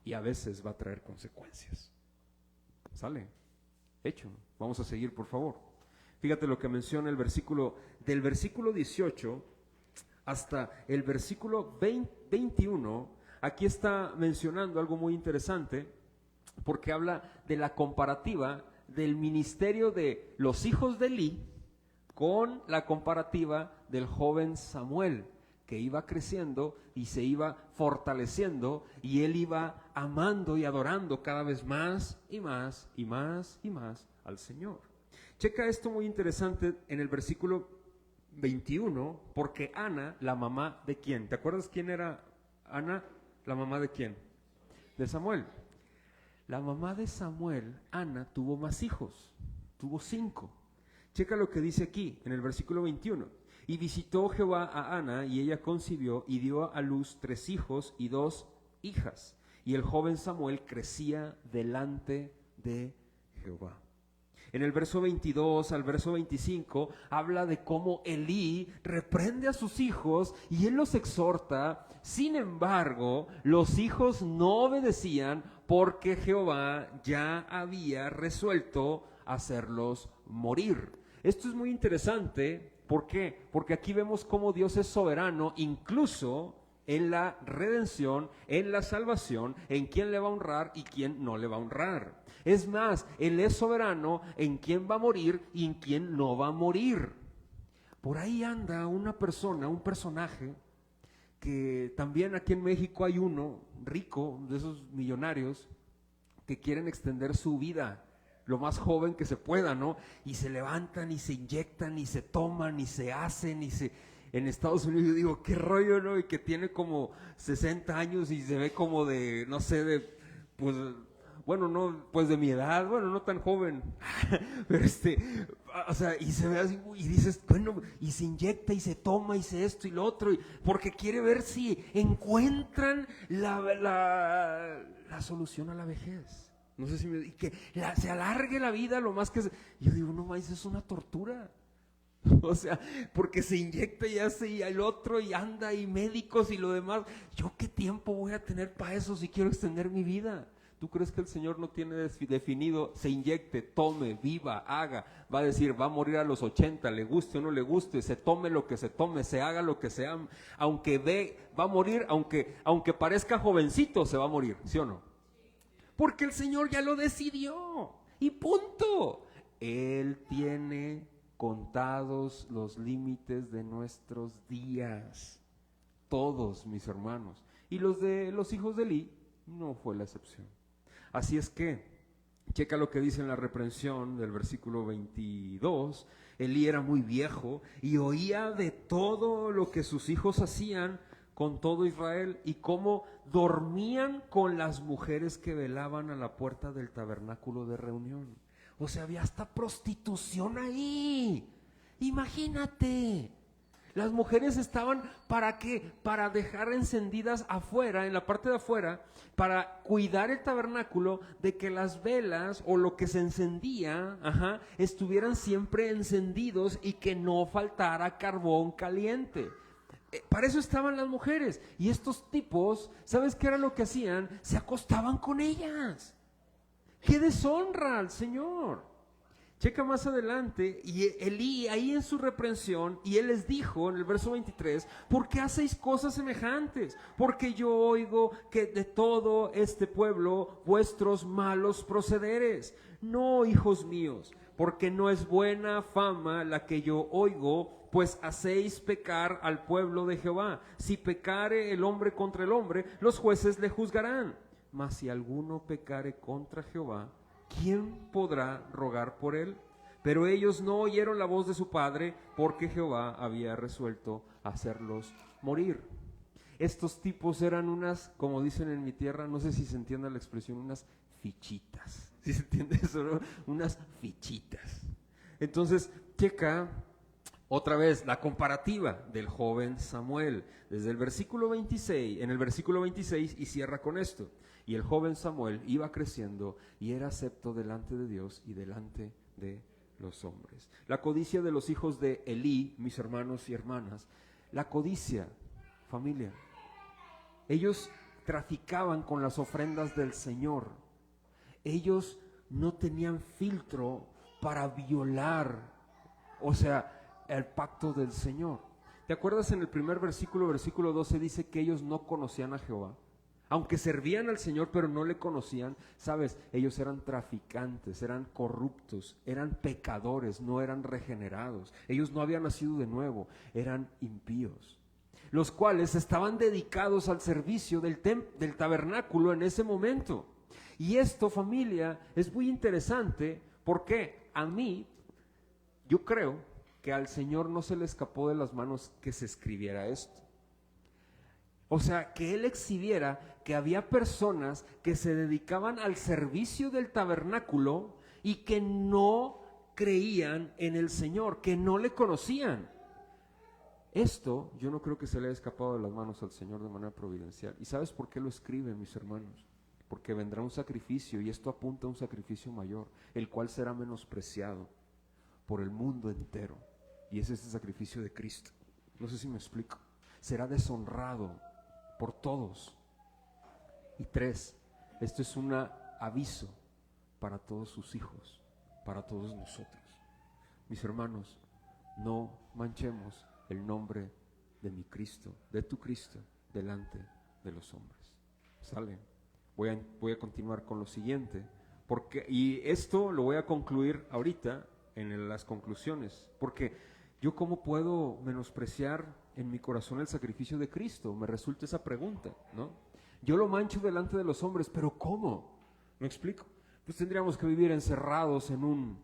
Y a veces va a traer consecuencias. ¿Sale? Hecho. Vamos a seguir, por favor. Fíjate lo que menciona el versículo, del versículo 18 hasta el versículo 21. Aquí está mencionando algo muy interesante, porque habla de la comparativa del ministerio de los hijos de Elí con la comparativa del joven Samuel, que iba creciendo y se iba fortaleciendo, y él iba amando y adorando cada vez más y más y más y más al Señor. Checa esto muy interesante en el versículo 21, porque Ana, la mamá de quién, ¿te acuerdas quién era Ana? ¿La mamá de quién? De Samuel. La mamá de Samuel, Ana, tuvo más hijos, tuvo 5. Checa lo que dice aquí en el versículo 21. Y visitó Jehová a Ana, y ella concibió y dio a luz 3 hijos y 2 hijas. Y el joven Samuel crecía delante de Jehová. En el verso 22 al verso 25 habla de cómo Elí reprende a sus hijos y él los exhorta. Sin embargo, los hijos no obedecían porque Jehová ya había resuelto hacerlos morir. Esto es muy interesante. ¿Por qué? Porque aquí vemos cómo Dios es soberano, incluso en la redención, en la salvación, en quién le va a honrar y quién no le va a honrar. Es más, Él es soberano en quién va a morir y en quién no va a morir. Por ahí anda una persona, un personaje, que también aquí en México hay uno rico, de esos millonarios, que quieren extender su vida lo más joven que se pueda, ¿no? Y se levantan y se inyectan y se toman y se hacen y se... En Estados Unidos yo digo, qué rollo, ¿no? Y que tiene como 60 años y se ve como de, no sé, de, pues, bueno, no, pues de mi edad, bueno, no tan joven, pero o sea, y se ve así, y dices, bueno, y se inyecta y se toma y se esto y lo otro, porque quiere ver si encuentran la solución a la vejez. No sé si y que se alargue la vida lo más que se... Yo digo, no mames, es una tortura. O sea, porque se inyecta y hace y el otro y anda y médicos y lo demás. ¿Yo qué tiempo voy a tener para eso si quiero extender mi vida? ¿Tú crees que el Señor no tiene definido, se inyecte, tome, viva, haga? Va a decir, va a morir a los 80, le guste o no le guste, se tome lo que se tome, se haga lo que sea, aunque va a morir, aunque parezca jovencito, se va a morir, ¿sí o no? Porque el Señor ya lo decidió y punto. Él tiene contados los límites de nuestros días, todos, mis hermanos, y los de los hijos de Elí no fue la excepción. Así es que, checa lo que dice en la reprensión del versículo 22, Elí era muy viejo y oía de todo lo que sus hijos hacían con todo Israel y cómo dormían con las mujeres que velaban a la puerta del tabernáculo de reunión. O sea, había hasta prostitución ahí. Imagínate. Las mujeres estaban, ¿para qué? Para dejar encendidas afuera, en la parte de afuera, para cuidar el tabernáculo de que las velas o lo que se encendía, estuvieran siempre encendidos y que no faltara carbón caliente. Para eso estaban las mujeres. Y estos tipos, ¿sabes qué era lo que hacían? Se acostaban con ellas. ¡Qué deshonra al Señor! Checa más adelante, y Elí ahí en su reprensión, y él les dijo en el verso 23, ¿por qué hacéis cosas semejantes? Porque yo oigo que de todo este pueblo vuestros malos procederes. No, hijos míos, porque no es buena fama la que yo oigo, pues hacéis pecar al pueblo de Jehová. Si pecare el hombre contra el hombre, los jueces le juzgarán. Mas si alguno pecare contra Jehová, ¿quién podrá rogar por él? Pero ellos no oyeron la voz de su padre, porque Jehová había resuelto hacerlos morir. Estos tipos eran unas, como dicen en mi tierra, no sé si se entiende la expresión, unas fichitas. ¿Sí se entiende eso, no? Unas fichitas. Entonces, checa otra vez la comparativa del joven Samuel, desde el versículo 26, en el versículo 26, y cierra con esto. Y el joven Samuel iba creciendo y era acepto delante de Dios y delante de los hombres. La codicia de los hijos de Elí, mis hermanos y hermanas, la codicia, familia, ellos traficaban con las ofrendas del Señor. Ellos no tenían filtro para violar, o sea, el pacto del Señor. ¿Te acuerdas en el primer versículo, versículo 12, dice que ellos no conocían a Jehová? Aunque servían al Señor, pero no le conocían, sabes, ellos eran traficantes, eran corruptos, eran pecadores, no eran regenerados. Ellos no habían nacido de nuevo, eran impíos, los cuales estaban dedicados al servicio del tabernáculo en ese momento. Y esto, familia, es muy interesante porque a mí, yo creo que al Señor no se le escapó de las manos que se escribiera esto. O sea, que Él exhibiera que había personas que se dedicaban al servicio del tabernáculo y que no creían en el Señor, que no le conocían. Esto yo no creo que se le haya escapado de las manos al Señor de manera providencial. ¿Y sabes por qué lo escribe, mis hermanos? Porque vendrá un sacrificio, y esto apunta a un sacrificio mayor, el cual será menospreciado por el mundo entero. Y es este sacrificio de Cristo. No sé si me explico. Será deshonrado por todos. Y 3, esto es un aviso para todos sus hijos, para todos nosotros. Mis hermanos, no manchemos el nombre de mi Cristo, de tu Cristo, delante de los hombres. ¿Sale? Voy a continuar con lo siguiente, y esto lo voy a concluir ahorita en las conclusiones, porque yo cómo puedo menospreciar en mi corazón el sacrificio de Cristo, me resulta esa pregunta, ¿no? Yo lo mancho delante de los hombres, pero ¿cómo? ¿Me explico? Pues tendríamos que vivir encerrados en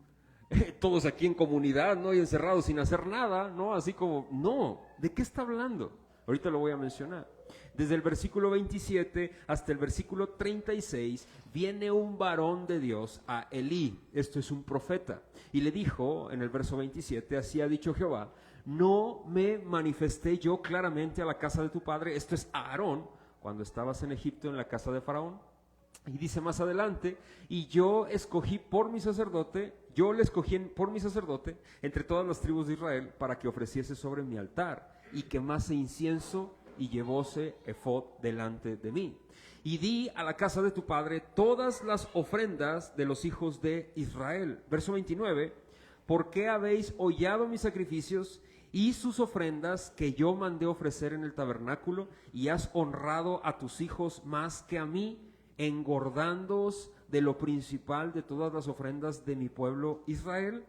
todos aquí en comunidad, ¿no? Y encerrados sin hacer nada, ¿no? Así como, no, ¿de qué está hablando? Ahorita lo voy a mencionar. Desde el versículo 27 hasta el versículo 36 viene un varón de Dios a Elí, esto es un profeta, y le dijo en el verso 27, así ha dicho Jehová, no me manifesté yo claramente a la casa de tu padre, esto es a Aarón, cuando estabas en Egipto en la casa de Faraón. Y dice más adelante, y yo le escogí por mi sacerdote entre todas las tribus de Israel para que ofreciese sobre mi altar y quemase incienso y llevóse ephod delante de mí. Y di a la casa de tu padre todas las ofrendas de los hijos de Israel. Verso 29, ¿por qué habéis hollado mis sacrificios y sus ofrendas que yo mandé ofrecer en el tabernáculo, y has honrado a tus hijos más que a mí, engordándoos de lo principal de todas las ofrendas de mi pueblo Israel?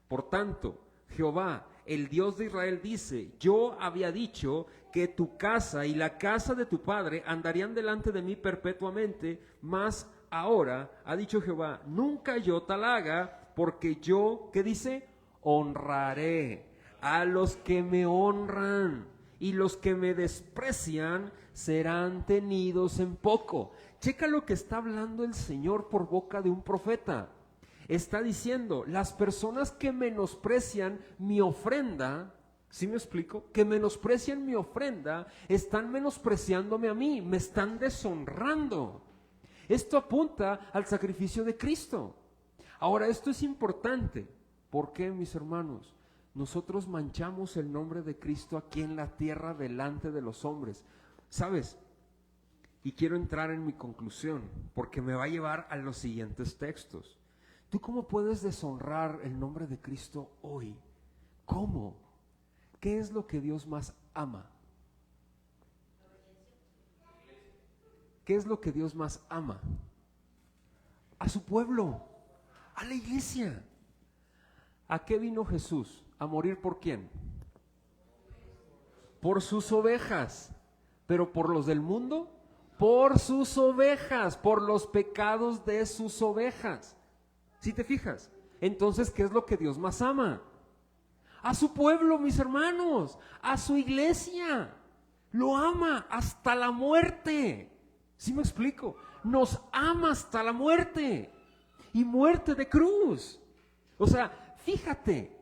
Por tanto, Jehová, el Dios de Israel, dice, yo había dicho que tu casa y la casa de tu padre andarían delante de mí perpetuamente, mas ahora, ha dicho Jehová, nunca yo tal haga, porque yo, ¿qué dice? Honraré a los que me honran, y los que me desprecian serán tenidos en poco. Checa lo que está hablando el Señor por boca de un profeta. Está diciendo, las personas que menosprecian mi ofrenda, ¿sí me explico? Que menosprecian mi ofrenda, están menospreciándome a mí, me están deshonrando. Esto apunta al sacrificio de Cristo. Ahora, esto es importante. ¿Por qué, mis hermanos? Nosotros manchamos el nombre de Cristo aquí en la tierra delante de los hombres. ¿Sabes? Y quiero entrar en mi conclusión, porque me va a llevar a los siguientes textos. ¿Tú cómo puedes deshonrar el nombre de Cristo hoy? ¿Cómo? ¿Qué es lo que Dios más ama? ¿Qué es lo que Dios más ama? A su pueblo, a la iglesia. ¿A qué vino Jesús? ¿A morir por quién? Por sus ovejas. ¿Pero por los del mundo? Por sus ovejas, por los pecados de sus ovejas. ¿Sí te fijas? Entonces, ¿qué es lo que Dios más ama? A su pueblo, mis hermanos, a su iglesia. Lo ama hasta la muerte. ¿Sí me explico? Nos ama hasta la muerte. Y muerte de cruz. O sea, fíjate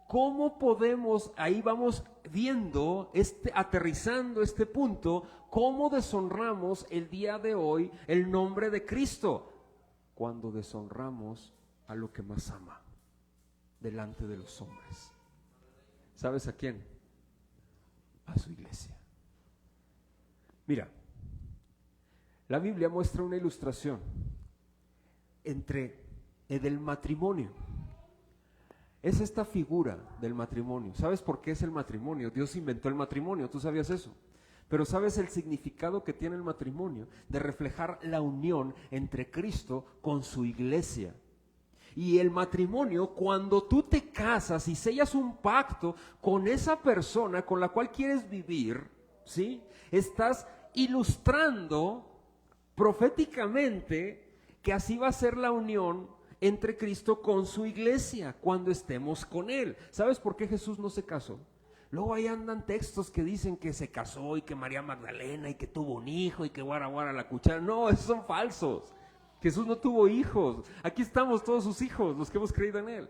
cómo podemos, ahí vamos viendo, aterrizando este punto, cómo deshonramos el día de hoy el nombre de Cristo. Cuando deshonramos a lo que más ama delante de los hombres. ¿Sabes a quién? A su iglesia. Mira, la Biblia muestra una ilustración del matrimonio. Es esta figura del matrimonio. ¿Sabes por qué es el matrimonio? Dios inventó el matrimonio, ¿tú sabías eso? Pero ¿sabes el significado que tiene el matrimonio? De reflejar la unión entre Cristo con su iglesia. Y el matrimonio, cuando tú te casas y sellas un pacto con esa persona con la cual quieres vivir, ¿sí? Estás ilustrando proféticamente que así va a ser la unión entre Cristo con su iglesia cuando estemos con Él. ¿Sabes por qué Jesús no se casó? Luego ahí andan textos que dicen que se casó y que María Magdalena y que tuvo un hijo y que guara la cuchara. No, esos son falsos. Jesús no tuvo hijos. Aquí estamos todos sus hijos, los que hemos creído en Él.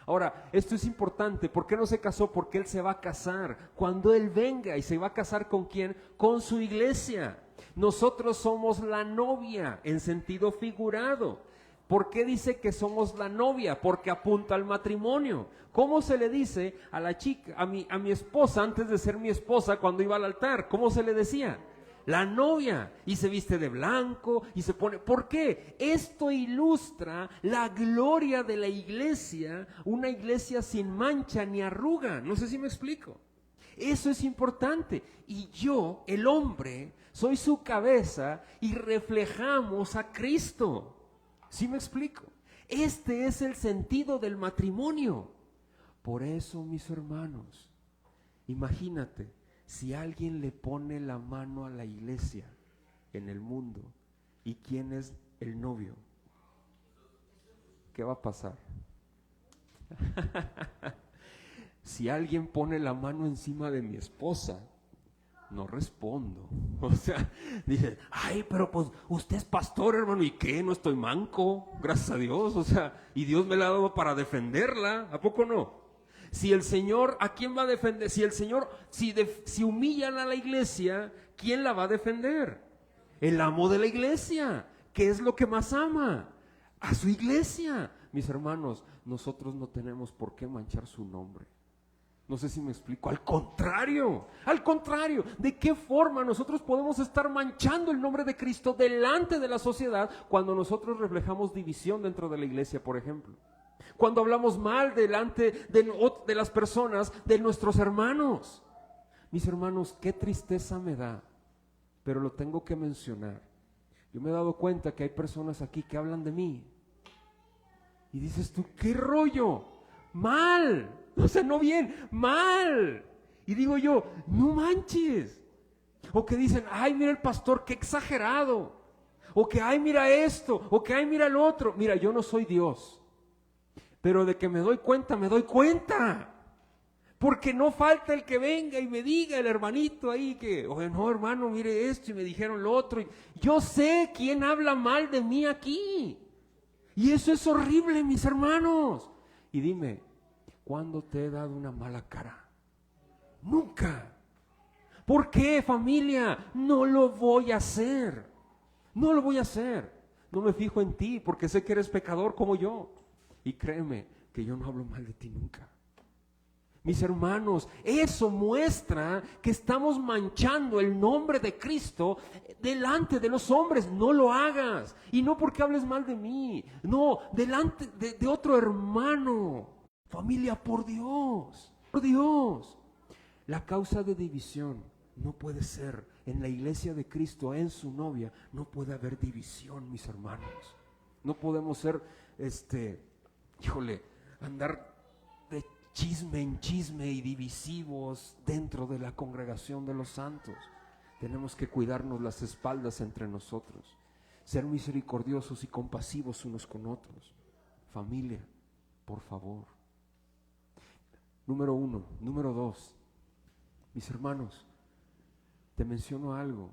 Ahora, esto es importante. ¿Por qué no se casó? Porque Él se va a casar. Cuando Él venga, ¿y se va a casar con quién? Con su iglesia. Nosotros somos la novia en sentido figurado. ¿Por qué dice que somos la novia? Porque apunta al matrimonio. ¿Cómo se le dice a la chica, a mi esposa, antes de ser mi esposa, cuando iba al altar? ¿Cómo se le decía? La novia, y se viste de blanco y se pone. ¿Por qué? Esto ilustra la gloria de la iglesia, una iglesia sin mancha ni arruga. No sé si me explico. Eso es importante. Y yo, el hombre, soy su cabeza y reflejamos a Cristo. ¿Sí me explico? Este es el sentido del matrimonio. Por eso, mis hermanos, imagínate. Si alguien le pone la mano a la iglesia en el mundo, ¿y quién es el novio? ¿Qué va a pasar? Si alguien pone la mano encima de mi esposa, no respondo. O sea, dice, ay, pero pues usted es pastor, hermano, ¿y qué? No estoy manco, gracias a Dios. O sea, y Dios me la ha dado para defenderla, ¿a poco no? Si el Señor, ¿a quién va a defender? Si el Señor, si humillan a la iglesia, ¿quién la va a defender? El amo de la iglesia. ¿Qué es lo que más ama? A su iglesia. Mis hermanos, nosotros no tenemos por qué manchar su nombre. No sé si me explico. Al contrario, ¿de qué forma nosotros podemos estar manchando el nombre de Cristo delante de la sociedad cuando nosotros reflejamos división dentro de la iglesia, por ejemplo? Cuando hablamos mal delante de las personas, de nuestros hermanos. Mis hermanos, qué tristeza me da, pero lo tengo que mencionar. Yo me he dado cuenta que hay personas aquí que hablan de mí. Y dices tú, ¿qué rollo? Mal. O sea, no bien, mal. Y digo yo, no manches. O que dicen, ay, mira el pastor, qué exagerado. O que, ay, mira esto. O que, ay, mira el otro. Mira, yo no soy Dios. Pero de que me doy cuenta, me doy cuenta. Porque no falta el que venga y me diga el hermanito ahí que, oye, no, hermano, mire esto y me dijeron lo otro. Yo sé quién habla mal de mí aquí. Y eso es horrible, mis hermanos. Y dime, ¿cuándo te he dado una mala cara? Nunca. ¿Por qué, familia? No lo voy a hacer. No lo voy a hacer. No me fijo en ti porque sé que eres pecador como yo. Y créeme que yo no hablo mal de ti nunca. Mis hermanos, eso muestra que estamos manchando el nombre de Cristo delante de los hombres. No lo hagas. Y no porque hables mal de mí. No, delante de otro hermano. Familia, por Dios. Por Dios. La causa de división no puede ser. En la iglesia de Cristo, en su novia, no puede haber división, mis hermanos. No podemos ser, andar de chisme en chisme y divisivos dentro de la congregación de los santos. Tenemos que cuidarnos las espaldas entre nosotros, ser misericordiosos y compasivos unos con otros. Familia, por favor. Número 1. Número 2, mis hermanos, te menciono algo.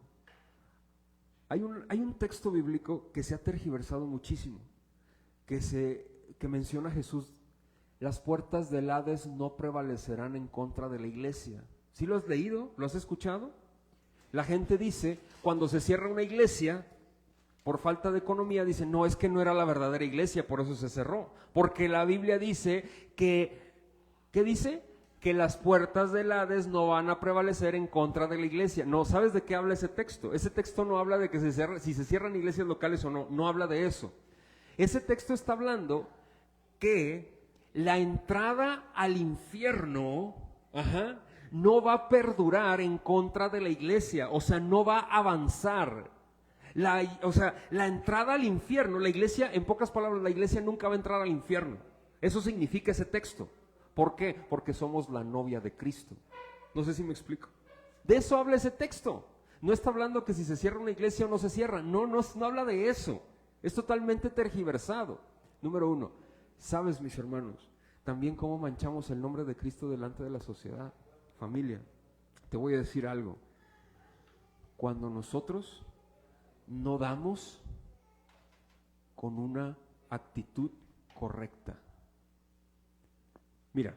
Hay un texto bíblico que se ha tergiversado muchísimo, que menciona a Jesús: las puertas del Hades no prevalecerán en contra de la iglesia. ¿Sí lo has leído? ¿Lo has escuchado? La gente dice, cuando se cierra una iglesia, por falta de economía, dice, no, es que no era la verdadera iglesia, por eso se cerró. Porque la Biblia dice que, ¿qué dice? Que las puertas del Hades no van a prevalecer en contra de la iglesia. No, ¿sabes de qué habla ese texto? Ese texto no habla de que si se cierran iglesias locales o no, no habla de eso. Ese texto está hablando que la entrada al infierno, no va a perdurar en contra de la iglesia, o sea, no va a avanzar. La entrada al infierno, la iglesia, en pocas palabras, la iglesia nunca va a entrar al infierno. Eso significa ese texto. ¿Por qué? Porque somos la novia de Cristo. No sé si me explico. De eso habla ese texto. No está hablando que si se cierra una iglesia o no se cierra. No habla de eso. Es totalmente tergiversado. Número 1. ¿Sabes, mis hermanos, también cómo manchamos el nombre de Cristo delante de la sociedad? Familia, te voy a decir algo. Cuando nosotros no damos con una actitud correcta. Mira,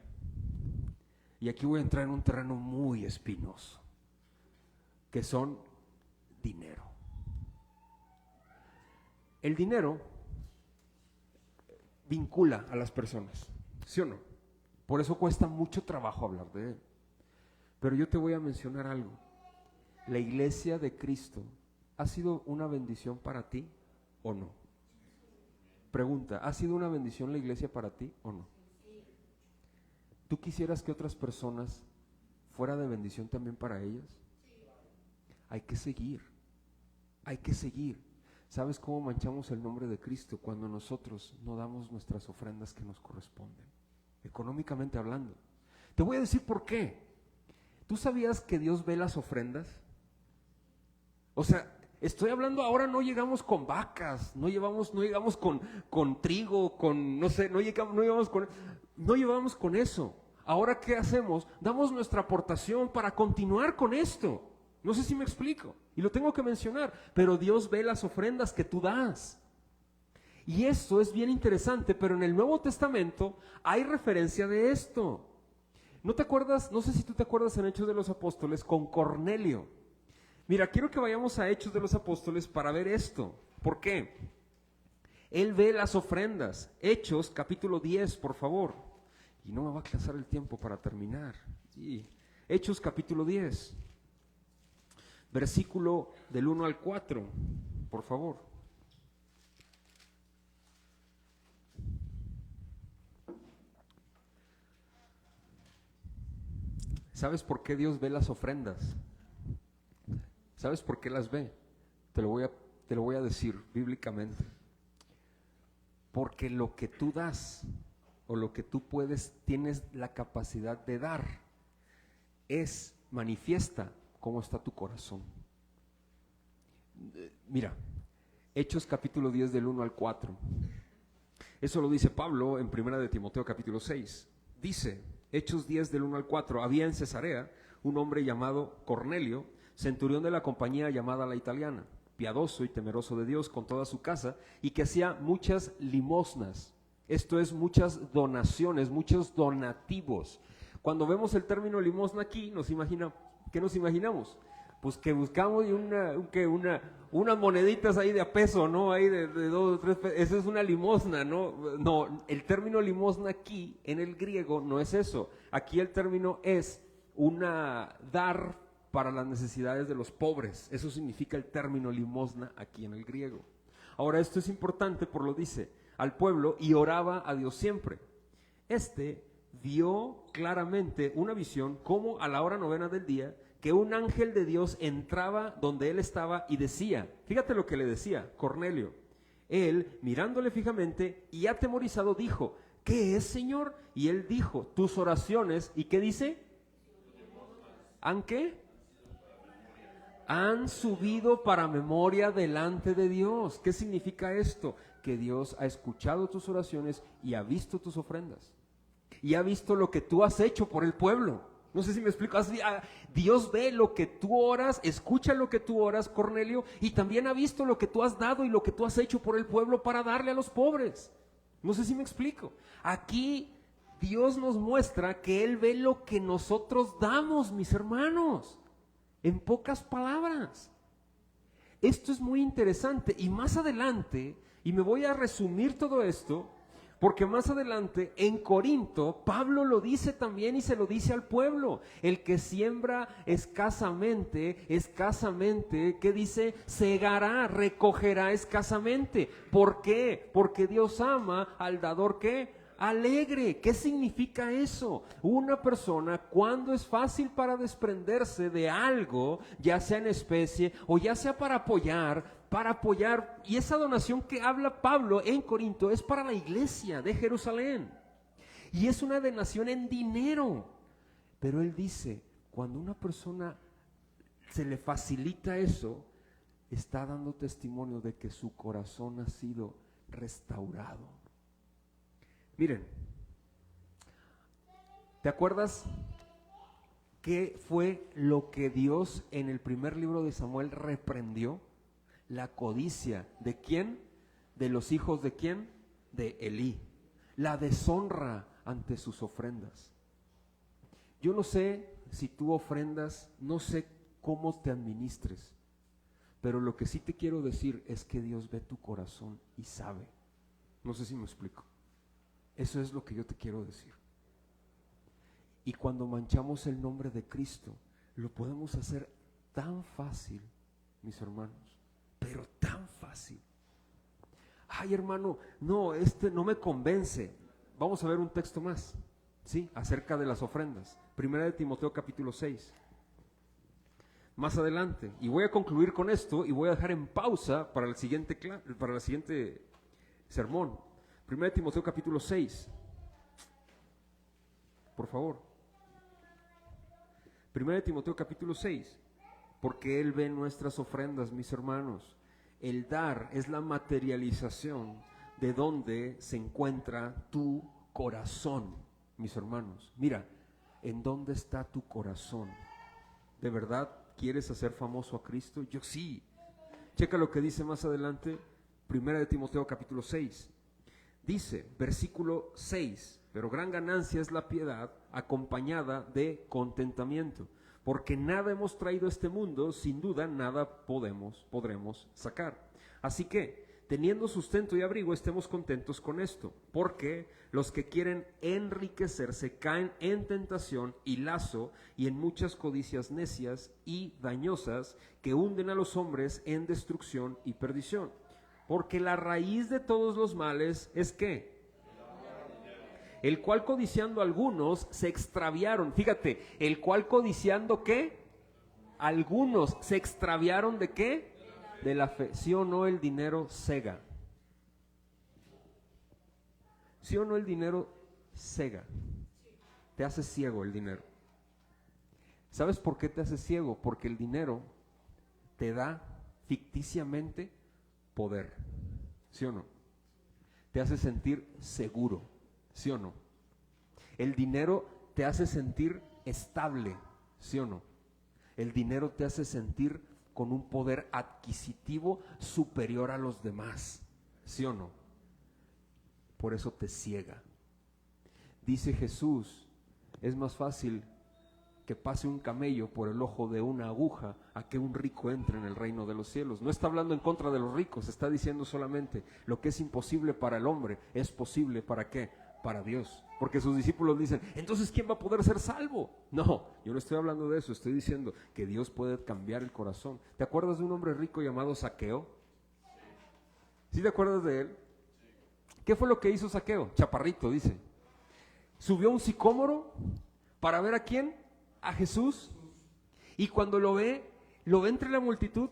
y aquí voy a entrar en un terreno muy espinoso, que son dinero. El dinero vincula a las personas, ¿sí o no? Por eso cuesta mucho trabajo hablar de él. Pero yo te voy a mencionar algo. ¿La iglesia de Cristo ha sido una bendición para ti o no? Pregunta, ¿ha sido una bendición la iglesia para ti o no? ¿Tú quisieras que otras personas fuera de bendición también para ellas? Hay que seguir. ¿Sabes cómo manchamos el nombre de Cristo? Cuando nosotros no damos nuestras ofrendas que nos corresponden, económicamente hablando. Te voy a decir por qué. ¿Tú sabías que Dios ve las ofrendas? O sea, estoy hablando ahora, no llegamos con vacas, no llegamos con trigo, no llevamos con eso. Ahora, ¿qué hacemos? Damos nuestra aportación para continuar con esto. No sé si me explico, y lo tengo que mencionar, pero Dios ve las ofrendas que tú das. Y esto es bien interesante, pero en el Nuevo Testamento hay referencia de esto. ¿No te acuerdas? No sé si tú te acuerdas en Hechos de los Apóstoles con Cornelio. Mira, quiero que vayamos a Hechos de los Apóstoles para ver esto. ¿Por qué? Él ve las ofrendas. Hechos capítulo 10, por favor. Y no me va a alcanzar el tiempo para terminar. Sí. Hechos capítulo 10, versículo del 1 al 4, por favor. ¿Sabes por qué Dios ve las ofrendas? ¿Sabes por qué las ve? Te lo voy a decir bíblicamente. Porque lo que tú das o lo que tú tienes la capacidad de dar, manifiesta cómo está tu corazón. Mira, Hechos capítulo 10 del 1 al 4. Eso lo dice Pablo en 1 de Timoteo capítulo 6. Dice, Hechos 10 del 1 al 4, había en Cesarea un hombre llamado Cornelio, centurión de la compañía llamada La Italiana, piadoso y temeroso de Dios con toda su casa, y que hacía muchas limosnas, esto es, muchas donaciones, muchos donativos. Cuando vemos el término limosna aquí, ¿qué nos imaginamos? Pues que buscamos unas moneditas ahí de a peso, ¿no? Ahí de 2 o 3 pesos. Eso es una limosna, ¿no? No, el término limosna aquí en el griego no es eso. Aquí el término es dar para las necesidades de los pobres. Eso significa el término limosna aquí en el griego. Ahora, esto es importante, por lo dice, al pueblo, y oraba a Dios siempre. Vio claramente una visión, como a la hora 9 del día, que un ángel de Dios entraba donde él estaba y decía, fíjate lo que le decía Cornelio. Él, mirándole fijamente y atemorizado, dijo, ¿qué es, Señor? Y él dijo, tus oraciones, ¿y qué dice? ¿Han qué? Han subido para memoria delante de Dios. ¿Qué significa esto? Que Dios ha escuchado tus oraciones y ha visto tus ofrendas. Y ha visto lo que tú has hecho por el pueblo. No sé si me explico. Dios ve lo que tú oras, escucha lo que tú oras, Cornelio, y también ha visto lo que tú has dado y lo que tú has hecho por el pueblo para darle a los pobres. No sé si me explico. Aquí Dios nos muestra que Él ve lo que nosotros damos, mis hermanos. En pocas palabras. Esto es muy interesante. Y más adelante, y me voy a resumir todo esto, porque más adelante en Corinto, Pablo lo dice también y se lo dice al pueblo. El que siembra escasamente, ¿qué dice? Segará, recogerá escasamente. ¿Por qué? Porque Dios ama al dador, ¿qué? Alegre. ¿Qué significa eso? Una persona, cuando es fácil para desprenderse de algo, ya sea en especie o ya sea para apoyar, y esa donación que habla Pablo en Corinto es para la iglesia de Jerusalén, y es una donación en dinero. Pero él dice, cuando una persona se le facilita eso, está dando testimonio de que su corazón ha sido restaurado. Miren, ¿te acuerdas qué fue lo que Dios en el primer libro de Samuel reprendió? La codicia. ¿De quién? De los hijos de quién? De Elí. La deshonra ante sus ofrendas. Yo no sé si tú ofrendas, no sé cómo te administres, pero lo que sí te quiero decir es que Dios ve tu corazón y sabe. No sé si me explico. Eso es lo que yo te quiero decir. Y cuando manchamos el nombre de Cristo, lo podemos hacer tan fácil, mis hermanos, pero tan fácil. Ay, hermano, no, no me convence. Vamos a ver un texto más, ¿sí? Acerca de las ofrendas. Primera de Timoteo capítulo 6. Más adelante. Y voy a concluir con esto y voy a dejar en pausa para el siguiente sermón. Primera de Timoteo capítulo 6. Por favor. Primera de Timoteo capítulo 6. Porque Él ve nuestras ofrendas, mis hermanos. El dar es la materialización de donde se encuentra tu corazón, mis hermanos. Mira, ¿en dónde está tu corazón? ¿De verdad quieres hacer famoso a Cristo? Yo sí. Checa lo que dice más adelante, Primera de Timoteo capítulo 6. Dice, versículo 6, pero gran ganancia es la piedad acompañada de contentamiento. Porque nada hemos traído a este mundo, sin duda nada podremos sacar. Así que, teniendo sustento y abrigo, estemos contentos con esto. Porque los que quieren enriquecerse caen en tentación y lazo y en muchas codicias necias y dañosas que hunden a los hombres en destrucción y perdición. Porque la raíz de todos los males es ¿qué? El cual codiciando algunos se extraviaron. Fíjate, el cual codiciando ¿qué? Algunos se extraviaron ¿de qué? De la fe. ¿Sí o no el dinero cega? ¿Sí o no el dinero cega? Te hace ciego el dinero. ¿Sabes por qué te hace ciego? Porque el dinero te da ficticiamente poder. ¿Sí o no? Te hace sentir seguro. ¿Sí o no? El dinero te hace sentir estable, ¿sí o no? El dinero te hace sentir con un poder adquisitivo superior a los demás, ¿sí o no? Por eso te ciega. Dice Jesús, es más fácil que pase un camello por el ojo de una aguja a que un rico entre en el reino de los cielos. No está hablando en contra de los ricos, está diciendo solamente lo que es imposible para el hombre es posible ¿para qué? Para Dios. Porque sus discípulos dicen, entonces ¿quién va a poder ser salvo? No, yo no estoy hablando de eso, estoy diciendo que Dios puede cambiar el corazón. ¿Te acuerdas de un hombre rico llamado Zaqueo? ¿Sí te acuerdas de él? ¿Qué fue lo que hizo Zaqueo? Chaparrito, dice. Subió a un sicómoro para ver a quién, a Jesús, y cuando lo ve entre la multitud,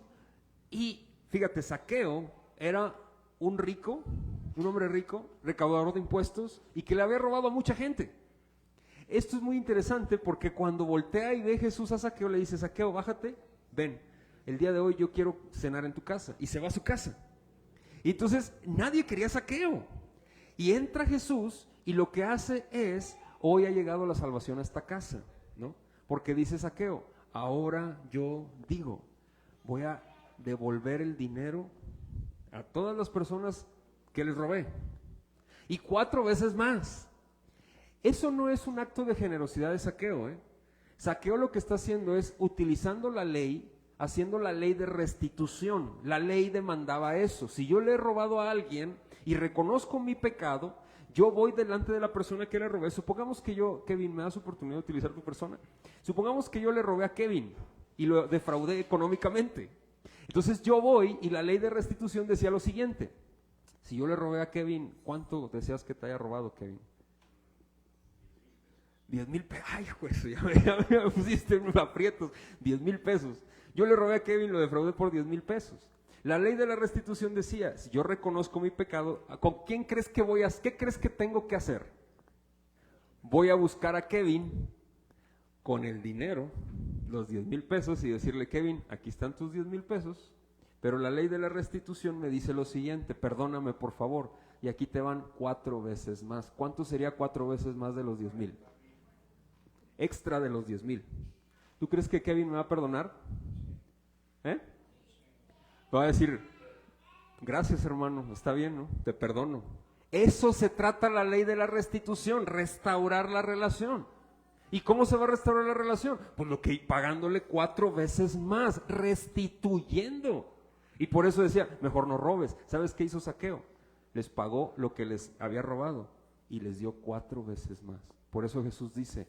y fíjate, Zaqueo era un rico, un hombre rico, recaudador de impuestos, y que le había robado a mucha gente. Esto es muy interesante porque cuando voltea y ve Jesús a Zaqueo, le dice, Zaqueo, bájate, ven, el día de hoy yo quiero cenar en tu casa, y se va a su casa. Y entonces nadie quería a Zaqueo, y entra Jesús, y lo que hace es, hoy ha llegado la salvación a esta casa, ¿no? Porque dice Zaqueo, ahora yo digo, voy a devolver el dinero a todas las personas que les robé, y 4 veces más. Eso no es un acto de generosidad de Zaqueo, ¿eh? Zaqueo lo que está haciendo es utilizando la ley, haciendo la ley de restitución. La ley demandaba eso. Si yo le he robado a alguien y reconozco mi pecado, yo voy delante de la persona que le robé. Supongamos que yo, Kevin, me das oportunidad de utilizar tu persona. Supongamos que yo le robé a Kevin y lo defraudé económicamente. Entonces yo voy y la ley de restitución decía lo siguiente. Si yo le robé a Kevin, ¿cuánto deseas que te haya robado, Kevin? 10,000 pesos. Ay, juez, ya me pusiste en aprietos. 10,000 pesos. Yo le robé a Kevin, lo defraudé por 10,000 pesos. La ley de la restitución decía, si yo reconozco mi pecado, ¿con quién crees que voy a, qué crees que tengo que hacer? Voy a buscar a Kevin con el dinero, los 10,000 pesos, y decirle, Kevin, aquí están tus 10,000 pesos, pero la ley de la restitución me dice lo siguiente, perdóname por favor, y aquí te van 4 veces más. ¿Cuánto sería 4 veces más de los 10,000? Extra de los 10,000. ¿Tú crees que Kevin me va a perdonar? Va a decir, gracias hermano, está bien, ¿no? Te perdono. Eso se trata la ley de la restitución, restaurar la relación. ¿Y cómo se va a restaurar la relación? Pues pagándole 4 veces más, restituyendo. Y por eso decía, mejor no robes. ¿Sabes qué hizo Zaqueo? Les pagó lo que les había robado y les dio 4 veces más. Por eso Jesús dice,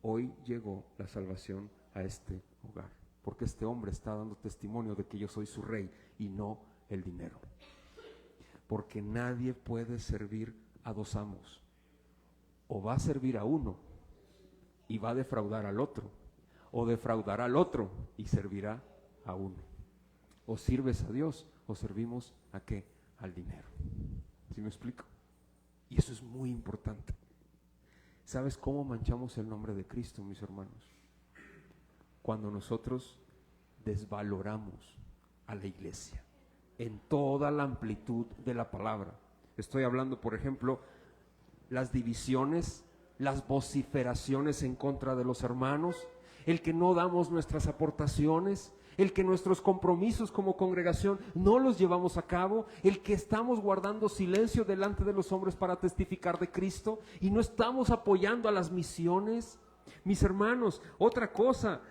hoy llegó la salvación a este hogar, porque este hombre está dando testimonio de que yo soy su rey y no el dinero. Porque nadie puede servir a 2 amos. O va a servir a uno y va a defraudar al otro, o defraudará al otro y servirá a uno. O sirves a Dios o servimos ¿a qué? Al dinero. ¿Sí me explico? Y eso es muy importante. ¿Sabes cómo manchamos el nombre de Cristo, mis hermanos? Cuando nosotros desvaloramos a la iglesia en toda la amplitud de la palabra. Estoy hablando, por ejemplo, las divisiones, las vociferaciones en contra de los hermanos, el que no damos nuestras aportaciones, el que nuestros compromisos como congregación no los llevamos a cabo, el que estamos guardando silencio delante de los hombres para testificar de Cristo y no estamos apoyando a las misiones. Mis hermanos, otra cosa,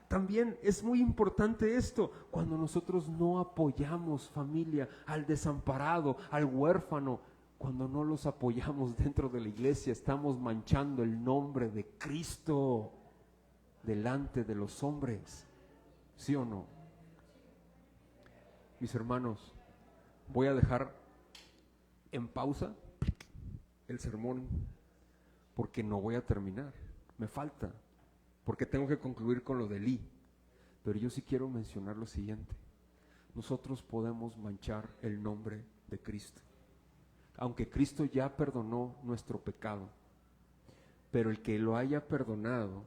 también es muy importante esto, cuando nosotros no apoyamos, familia, al desamparado, al huérfano, cuando no los apoyamos dentro de la iglesia, estamos manchando el nombre de Cristo delante de los hombres. ¿Sí o no? Mis hermanos, voy a dejar en pausa el sermón porque no voy a terminar. Me falta, porque tengo que concluir con lo de Elí. Pero yo sí quiero mencionar lo siguiente. Nosotros podemos manchar el nombre de Cristo. Aunque Cristo ya perdonó nuestro pecado, pero el que lo haya perdonado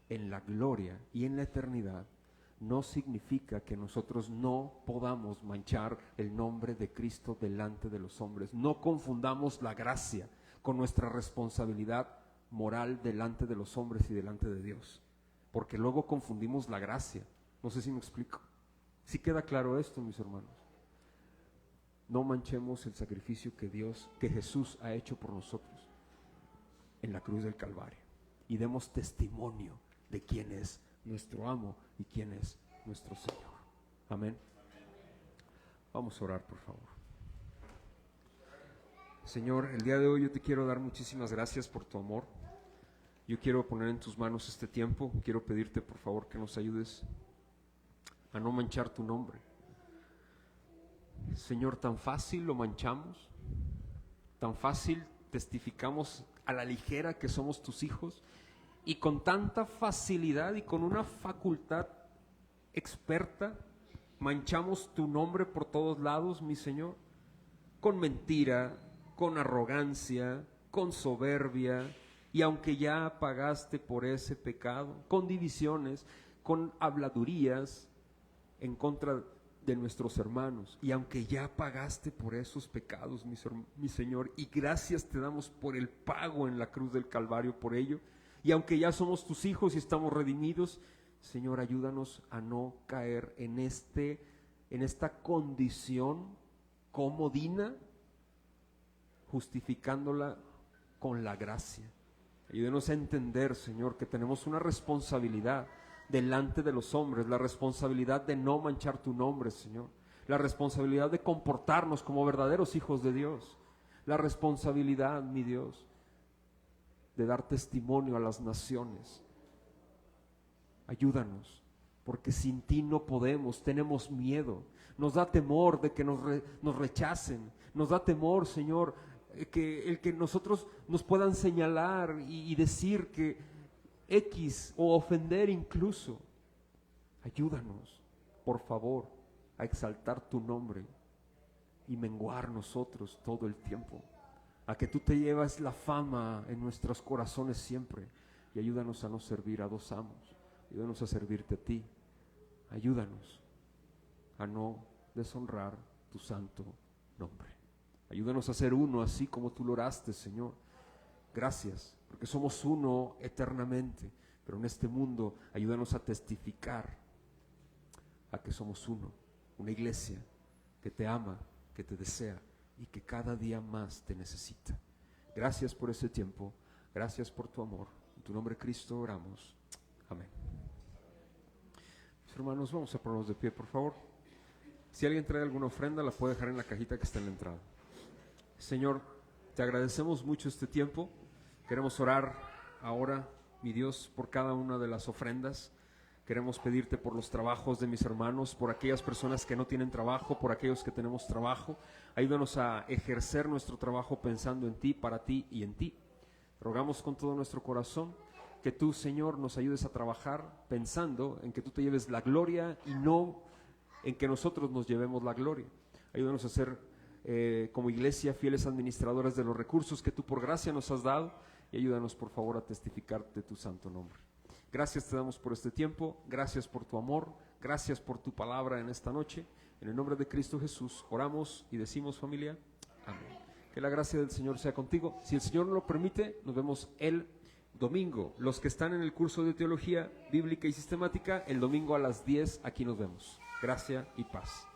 en la gloria y en la eternidad, no significa que nosotros no podamos manchar el nombre de Cristo delante de los hombres. No confundamos la gracia con nuestra responsabilidad moral delante de los hombres y delante de Dios, porque luego confundimos la gracia. No sé si me explico. ¿Sí queda claro esto, mis hermanos? No manchemos el sacrificio que Jesús ha hecho por nosotros en la cruz del Calvario, y demos testimonio de quién es nuestro amo y quién es nuestro Señor. Amén. Vamos a orar, por favor. Señor, el día de hoy yo te quiero dar muchísimas gracias por tu amor. Yo quiero poner en tus manos este tiempo. Quiero pedirte, por favor, que nos ayudes a no manchar tu nombre. Señor, tan fácil lo manchamos, tan fácil testificamos a la ligera que somos tus hijos, y con tanta facilidad y con una facultad experta manchamos tu nombre por todos lados, mi Señor, con mentira, con arrogancia, con soberbia, y aunque ya pagaste por ese pecado, con divisiones, con habladurías en contra de nuestros hermanos, y aunque ya pagaste por esos pecados, mi Señor, y gracias te damos por el pago en la cruz del Calvario por ello, y aunque ya somos tus hijos y estamos redimidos, Señor, ayúdanos a no caer en esta condición comodina, justificándola con la gracia. Ayúdanos a entender, Señor, que tenemos una responsabilidad delante de los hombres, la responsabilidad de no manchar tu nombre, Señor, la responsabilidad de comportarnos como verdaderos hijos de Dios, la responsabilidad, mi Dios, de dar testimonio a las naciones. Ayúdanos, porque sin ti no podemos, tenemos miedo, nos da temor de que nos rechacen, nos da temor, Señor, que nosotros nos puedan señalar y decir que X, o ofender incluso. Ayúdanos, por favor, a exaltar tu nombre y menguar nosotros todo el tiempo, a que tú te llevas la fama en nuestros corazones siempre, y ayúdanos a no servir a dos amos, ayúdanos a servirte a ti, ayúdanos a no deshonrar tu santo nombre, ayúdanos a ser uno así como tú lo oraste, Señor. Gracias, porque somos uno eternamente, pero en este mundo ayúdanos a testificar a que somos uno, una iglesia que te ama, que te desea y que cada día más te necesita. Gracias por ese tiempo, gracias por tu amor. En tu nombre, Cristo, oramos. Amén. Mis hermanos, vamos a ponernos de pie, por favor. Si alguien trae alguna ofrenda, la puede dejar en la cajita que está en la entrada. Señor, te agradecemos mucho este tiempo. Queremos orar ahora, mi Dios, por cada una de las ofrendas. Queremos pedirte por los trabajos de mis hermanos, por aquellas personas que no tienen trabajo, por aquellos que tenemos trabajo. Ayúdanos a ejercer nuestro trabajo pensando en ti, para ti y en ti. Rogamos con todo nuestro corazón que tú, Señor, nos ayudes a trabajar pensando en que tú te lleves la gloria y no en que nosotros nos llevemos la gloria. Ayúdanos a ser como iglesia fieles administradores de los recursos que tú por gracia nos has dado, y ayúdanos por favor a testificar de tu santo nombre. Gracias te damos por este tiempo, gracias por tu amor, gracias por tu palabra en esta noche. En el nombre de Cristo Jesús oramos y decimos, familia, amén. Que la gracia del Señor sea contigo. Si el Señor nos lo permite, nos vemos el domingo. Los que están en el curso de teología bíblica y sistemática, el domingo a las 10 aquí nos vemos. Gracia y paz.